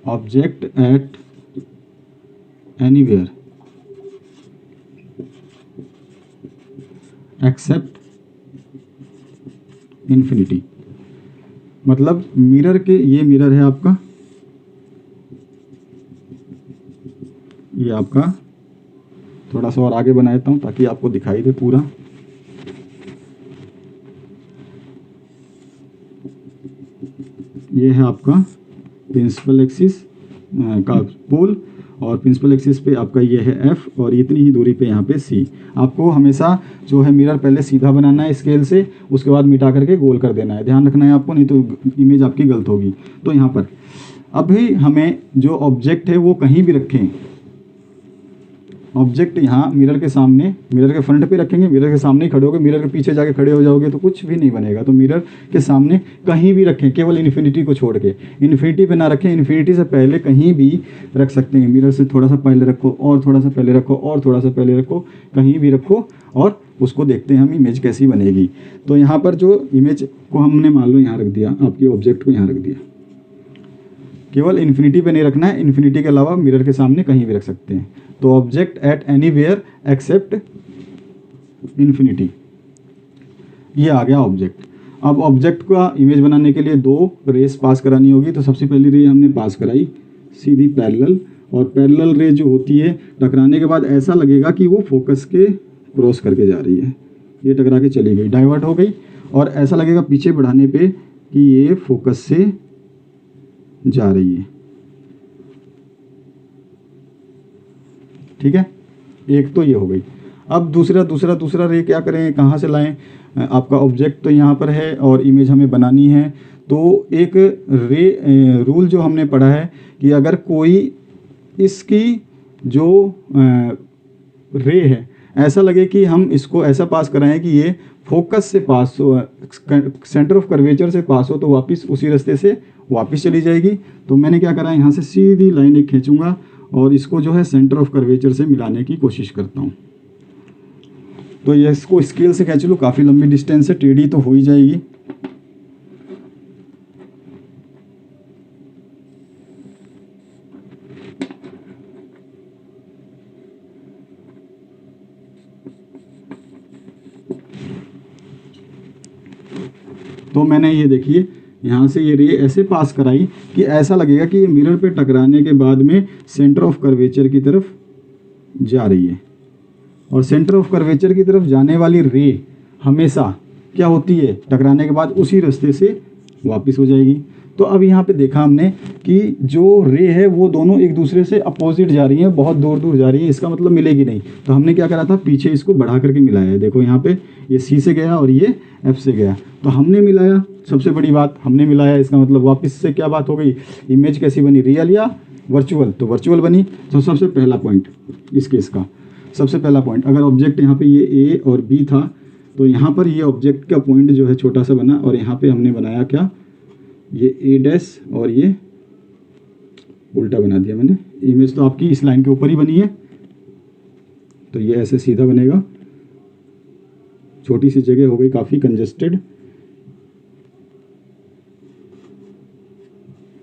Speaker 1: object at anywhere except infinity. मतलब मिरर के, ये मिरर है आपका, ये आपका, थोड़ा सा और आगे बना देता हूँ ताकि आपको दिखाई दे पूरा। ये है आपका प्रिंसिपल एक्सिस का पोल और प्रिंसिपल एक्सिस पे आपका ये है एफ और इतनी ही दूरी पे यहाँ पे सी। आपको हमेशा जो है मिरर पहले सीधा बनाना है स्केल से, उसके बाद मिटा करके गोल कर देना है। ध्यान रखना है आपको, नहीं तो इमेज आपकी गलत होगी। तो यहाँ पर अभी हमें जो ऑब्जेक्ट है वो कहीं भी रखें, ऑब्जेक्ट यहाँ मिरर के सामने, मिरर के फ्रंट पे रखेंगे, मिरर के सामने ही खड़े होगे, मिरर के पीछे जाके खड़े हो जाओगे तो कुछ भी नहीं बनेगा। तो मिरर के सामने कहीं भी रखें, केवल इन्फिनिटी को छोड़ के। इन्फिनिटी पे ना रखें, इन्फिनिटी से पहले कहीं भी रख सकते हैं। मिरर से थोड़ा सा पहले रखो और थोड़ा सा पहले रखो और थोड़ा सा पहले रखो, कहीं भी रखो और उसको देखते हैं हम इमेज कैसी बनेगी। तो यहाँ पर जो इमेज को हमने मान लो यहाँ रख दिया, आपके ऑब्जेक्ट को यहाँ रख दिया। केवल इन्फिनिटी पे नहीं रखना है, इन्फिनिटी के अलावा मिरर के सामने कहीं भी रख सकते हैं। तो object at anywhere except infinity, ये आ गया ऑब्जेक्ट। अब ऑब्जेक्ट का इमेज बनाने के लिए 2 रेस पास करानी होगी। तो सबसे पहली रे हमने पास कराई सीधी पैरेलल, और पैरेलल रे जो होती है टकराने के बाद ऐसा लगेगा कि वो फोकस के क्रॉस करके जा रही है। ये टकरा के चली गई, डाइवर्ट हो गई, और ऐसा लगेगा पीछे बढ़ाने पे कि ये फोकस से जा रही है। ठीक है, एक तो ये हो गई। अब दूसरा रे क्या करें, कहाँ से लाएं? आपका ऑब्जेक्ट तो यहाँ पर है और इमेज हमें बनानी है। तो एक रे रूल जो हमने पढ़ा है कि अगर कोई इसकी जो रे है ऐसा लगे कि हम इसको ऐसा पास कराएं कि ये फोकस से पास हो, सेंटर ऑफ कर्वेचर से पास हो, तो वापस उसी रास्ते से वापस चली जाएगी। तो मैंने क्या करा, यहाँ से सीधी लाइन एक खींचूंगा और इसको जो है सेंटर ऑफ कर्वेचर से मिलाने की कोशिश करता हूँ। तो ये इसको स्केल से खींच लूँ, काफ़ी लंबी डिस्टेंस है, टेढ़ी तो हो ही जाएगी। तो मैंने ये देखिए यहाँ से ये रे ऐसे पास कराई कि ऐसा लगेगा कि ये मिरर पे टकराने के बाद में सेंटर ऑफ कर्वेचर की तरफ जा रही है। और सेंटर ऑफ कर्वेचर की तरफ जाने वाली रे हमेशा क्या होती है, टकराने के बाद उसी रास्ते से वापस हो जाएगी। तो अब यहाँ पे देखा हमने कि जो रे है वो दोनों एक दूसरे से अपोजिट जा रही हैं, बहुत दूर दूर जा रही है, इसका मतलब मिलेगी नहीं। तो हमने क्या करा था, पीछे इसको बढ़ा करके मिलाया है। देखो यहाँ पे ये सी से गया और ये एफ से गया, तो हमने मिलाया। सबसे बड़ी बात, हमने मिलाया, इसका मतलब वापस से क्या बात हो गई, इमेज कैसी बनी, रियल या वर्चुअल? तो वर्चुअल बनी। तो सबसे पहला पॉइंट इस केस का, सबसे पहला पॉइंट, अगर ऑब्जेक्ट यहाँ पे ये ए और बी था तो यहाँ पर ये ऑब्जेक्ट का पॉइंट जो है छोटा सा बना, और यहाँ पे हमने बनाया क्या, ये ए डैश और ये उल्टा बना दिया मैंने। इमेज तो आपकी इस लाइन के ऊपर ही बनी है, तो ये ऐसे सीधा बनेगा। छोटी सी जगह हो गई, काफ़ी कंजेस्टेड।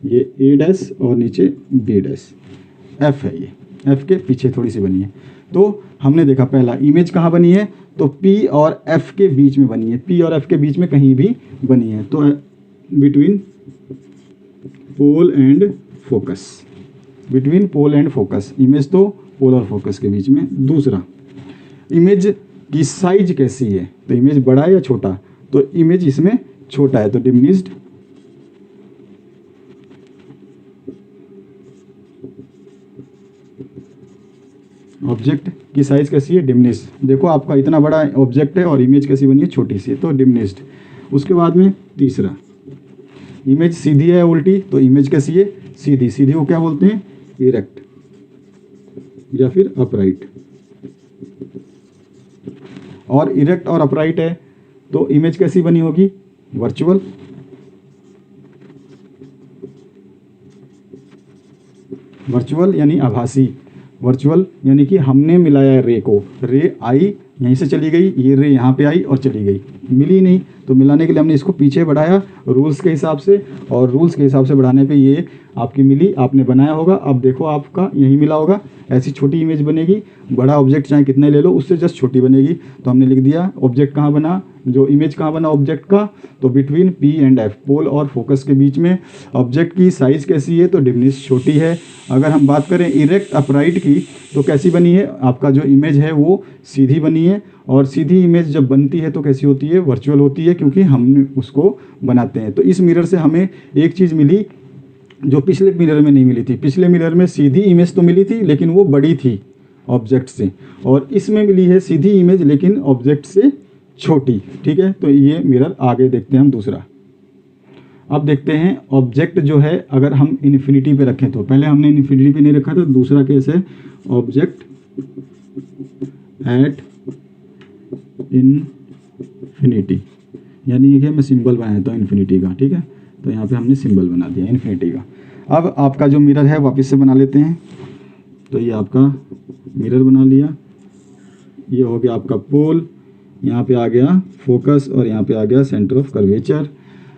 Speaker 1: ये ए डैश और नीचे बी डैश, एफ है, ये एफ के पीछे थोड़ी सी बनी है। तो हमने देखा पहला इमेज कहाँ बनी है, तो पी और एफ के बीच में बनी है, पी और एफ के बीच में कहीं भी बनी है। तो between pole and focus, between pole and focus, image तो पोल और फोकस के बीच में। दूसरा, इमेज की साइज कैसी है, तो इमेज बड़ा है या छोटा, तो इमेज इसमें छोटा है, तो डिमिनिश्ड। ऑब्जेक्ट की साइज कैसी है, डिमिनिश्ड। देखो आपका इतना बड़ा ऑब्जेक्ट है और इमेज कैसी बनी है, छोटी सी, तो डिमिनिश्ड। उसके बाद में तीसरा, इमेज सीधी है उल्टी, तो इमेज कैसी है, सीधी। सीधी को क्या बोलते हैं, इरेक्ट या फिर अपराइट। और इरेक्ट और अपराइट है तो इमेज कैसी बनी होगी, वर्चुअल। वर्चुअल यानी आभासी, वर्चुअल यानी कि हमने मिलाया रे को, रे आई यहीं से चली गई, ये रे यहाँ पे आई और चली गई, मिली नहीं, तो मिलाने के लिए हमने इसको पीछे बढ़ाया रूल्स के हिसाब से, और रूल्स के हिसाब से बढ़ाने पे ये आपकी मिली, आपने बनाया होगा। अब देखो आपका यहीं मिला होगा, ऐसी छोटी इमेज बनेगी, बड़ा ऑब्जेक्ट चाहे कितना ले लो उससे जस्ट छोटी बनेगी। तो हमने लिख दिया ऑब्जेक्ट कहाँ बना, जो इमेज कहाँ बना ऑब्जेक्ट का, तो बिटवीन पी एंड एफ, पोल और फोकस के बीच में। ऑब्जेक्ट की साइज़ कैसी है, तो डिमनिश छोटी है। अगर हम बात करें इरेक्ट अपराइट की, तो कैसी बनी है, आपका जो इमेज है वो सीधी बनी है, और सीधी इमेज जब बनती है तो कैसी होती है, वर्चुअल होती है, क्योंकि हमने उसको बनाते हैं। तो इस मिरर से हमें एक चीज़ मिली जो पिछले मिरर में नहीं मिली थी। पिछले मिरर में सीधी इमेज तो मिली थी लेकिन वो बड़ी थी ऑब्जेक्ट से, और इसमें मिली है सीधी इमेज लेकिन ऑब्जेक्ट से छोटी। ठीक है, तो ये मिरर आगे देखते हैं हम दूसरा। अब देखते हैं ऑब्जेक्ट जो है अगर हम इन्फिनिटी पे रखें, तो पहले हमने इन्फिनिटी पे नहीं रखा था, दूसरा केस है ऑब्जेक्ट एट इन्फिनिटी, यानी कि मैं सिंबल बनाया था इन्फिनिटी का। ठीक है, तो यहाँ पे हमने सिंबल बना दिया इन्फिनिटी का। अब आपका जो मिरर है वापस से बना लेते हैं, तो ये आपका मिरर बना लिया, ये हो गया आपका पोल, यहाँ पे आ गया फोकस और यहाँ पे आ गया सेंटर ऑफ कर्वेचर।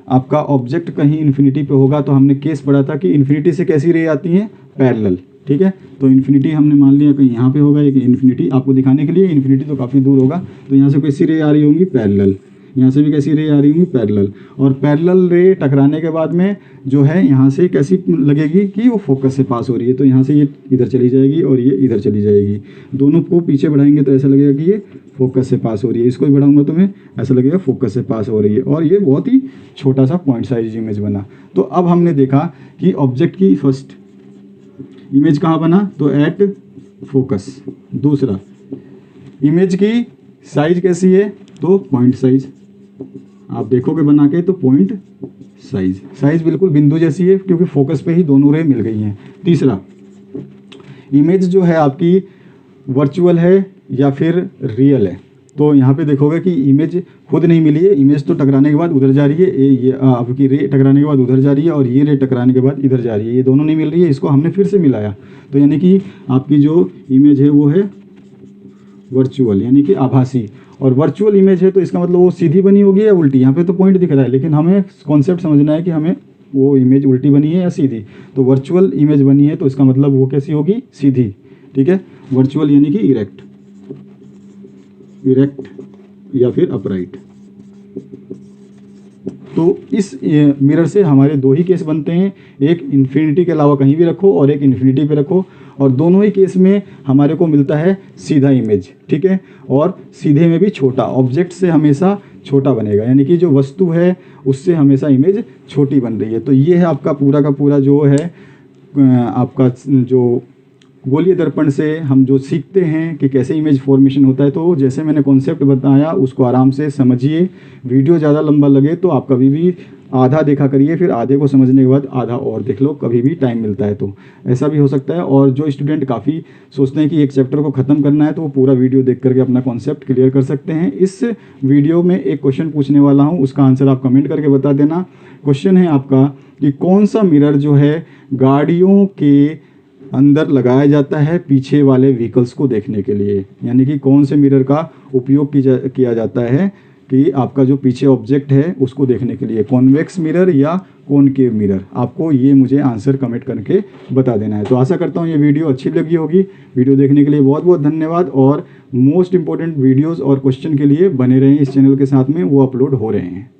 Speaker 1: आपका ऑब्जेक्ट कहीं इन्फिनिटी पे होगा तो हमने केस पढ़ा था कि इन्फिनिटी से कैसी रे आती हैं, पैरेलल। ठीक है, तो इन्फिनिटी हमने मान लिया कहीं यहाँ पे होगा एक इन्फिनिटी, आपको दिखाने के लिए इन्फिनिटी तो काफ़ी दूर होगा, तो यहाँ से कैसी रे आ रही होंगी, पैरेलल, यहाँ से भी कैसी रे आ रही होंगी, पैरेलल। और पैरेलल रे टकराने के बाद में जो है यहाँ से कैसी लगेगी कि वो फोकस से पास हो रही है, तो यहाँ से ये इधर चली जाएगी और ये इधर चली जाएगी। दोनों को पीछे बढ़ाएंगे तो ऐसा लगेगा कि ये फोकस से पास हो रही है, इसको भी बढ़ाऊंगा तो मैं ऐसा लगेगा फोकस से पास हो रही है, और ये बहुत ही छोटा सा पॉइंट साइज इमेज बना। तो अब हमने देखा कि ऑब्जेक्ट की फर्स्ट इमेज कहाँ बना, तो एट फोकस। दूसरा इमेज की साइज कैसी है, तो पॉइंट साइज, आप देखोगे बना के तो पॉइंट साइज, साइज बिल्कुल बिंदु जैसी है क्योंकि फोकस पे ही दोनों रे मिल गई हैं। तीसरा इमेज जो है आपकी वर्चुअल है या फिर रियल है, तो यहाँ पे देखोगे कि इमेज खुद नहीं मिली है, इमेज तो टकराने के बाद उधर जा रही है, ये आपकी रे टकराने के बाद उधर जा रही है और ये रे टकराने के बाद इधर जा रही है, ये दोनों नहीं मिल रही है, इसको हमने फिर से मिलाया। तो यानी कि आपकी जो इमेज है वो है वर्चुअल यानी कि आभासी, और वर्चुअल इमेज है तो इसका मतलब वो सीधी बनी होगी या उल्टी। यहाँ पे तो पॉइंट दिख रहा है लेकिन हमें कॉन्सेप्ट समझना है कि हमें वो इमेज उल्टी बनी है या सीधी। तो वर्चुअल इमेज बनी है तो इसका मतलब वो कैसी होगी, सीधी। ठीक है, वर्चुअल यानी कि इरेक्ट, इरेक्ट या फिर अपराइट। तो इस मिरर से हमारे दो ही केस बनते हैं, एक इन्फिनिटी के अलावा कहीं भी रखो और एक इन्फिनिटी पे रखो, और दोनों ही केस में हमारे को मिलता है सीधा इमेज। ठीक है, और सीधे में भी छोटा, ऑब्जेक्ट से हमेशा छोटा बनेगा, यानी कि जो वस्तु है उससे हमेशा इमेज छोटी बन रही है। तो ये है आपका पूरा का पूरा जो है आपका जो गोलीय दर्पण से हम जो सीखते हैं कि कैसे इमेज फॉर्मेशन होता है। तो जैसे मैंने कॉन्सेप्ट बताया उसको आराम से समझिए, वीडियो ज़्यादा लंबा लगे तो आप कभी भी आधा देखा करिए, फिर आधे को समझने के बाद आधा और देख लो, कभी भी टाइम मिलता है तो ऐसा भी हो सकता है। और जो स्टूडेंट काफ़ी सोचते हैं कि एक चैप्टर को ख़त्म करना है तो वो पूरा वीडियो देख करके अपना कॉन्सेप्ट क्लियर कर सकते हैं। इस वीडियो में एक क्वेश्चन पूछने वाला हूँ, उसका आंसर आप कमेंट करके बता देना। क्वेश्चन है आपका कि कौन सा मिरर जो है गाड़ियों के अंदर लगाया जाता है पीछे वाले व्हीकल्स को देखने के लिए, यानी कि कौन से मिरर का उपयोग किया जाता है कि आपका जो पीछे ऑब्जेक्ट है उसको देखने के लिए, कॉन्वेक्स मिरर या कॉनकेव मिरर। आपको ये मुझे आंसर कमेंट करके बता देना है। तो आशा करता हूँ ये वीडियो अच्छी लगी होगी। वीडियो देखने के लिए बहुत बहुत धन्यवाद, और मोस्ट इंपॉर्टेंट वीडियोज़ और क्वेश्चन के लिए बने रहें इस चैनल के साथ में, वो अपलोड हो रहे हैं।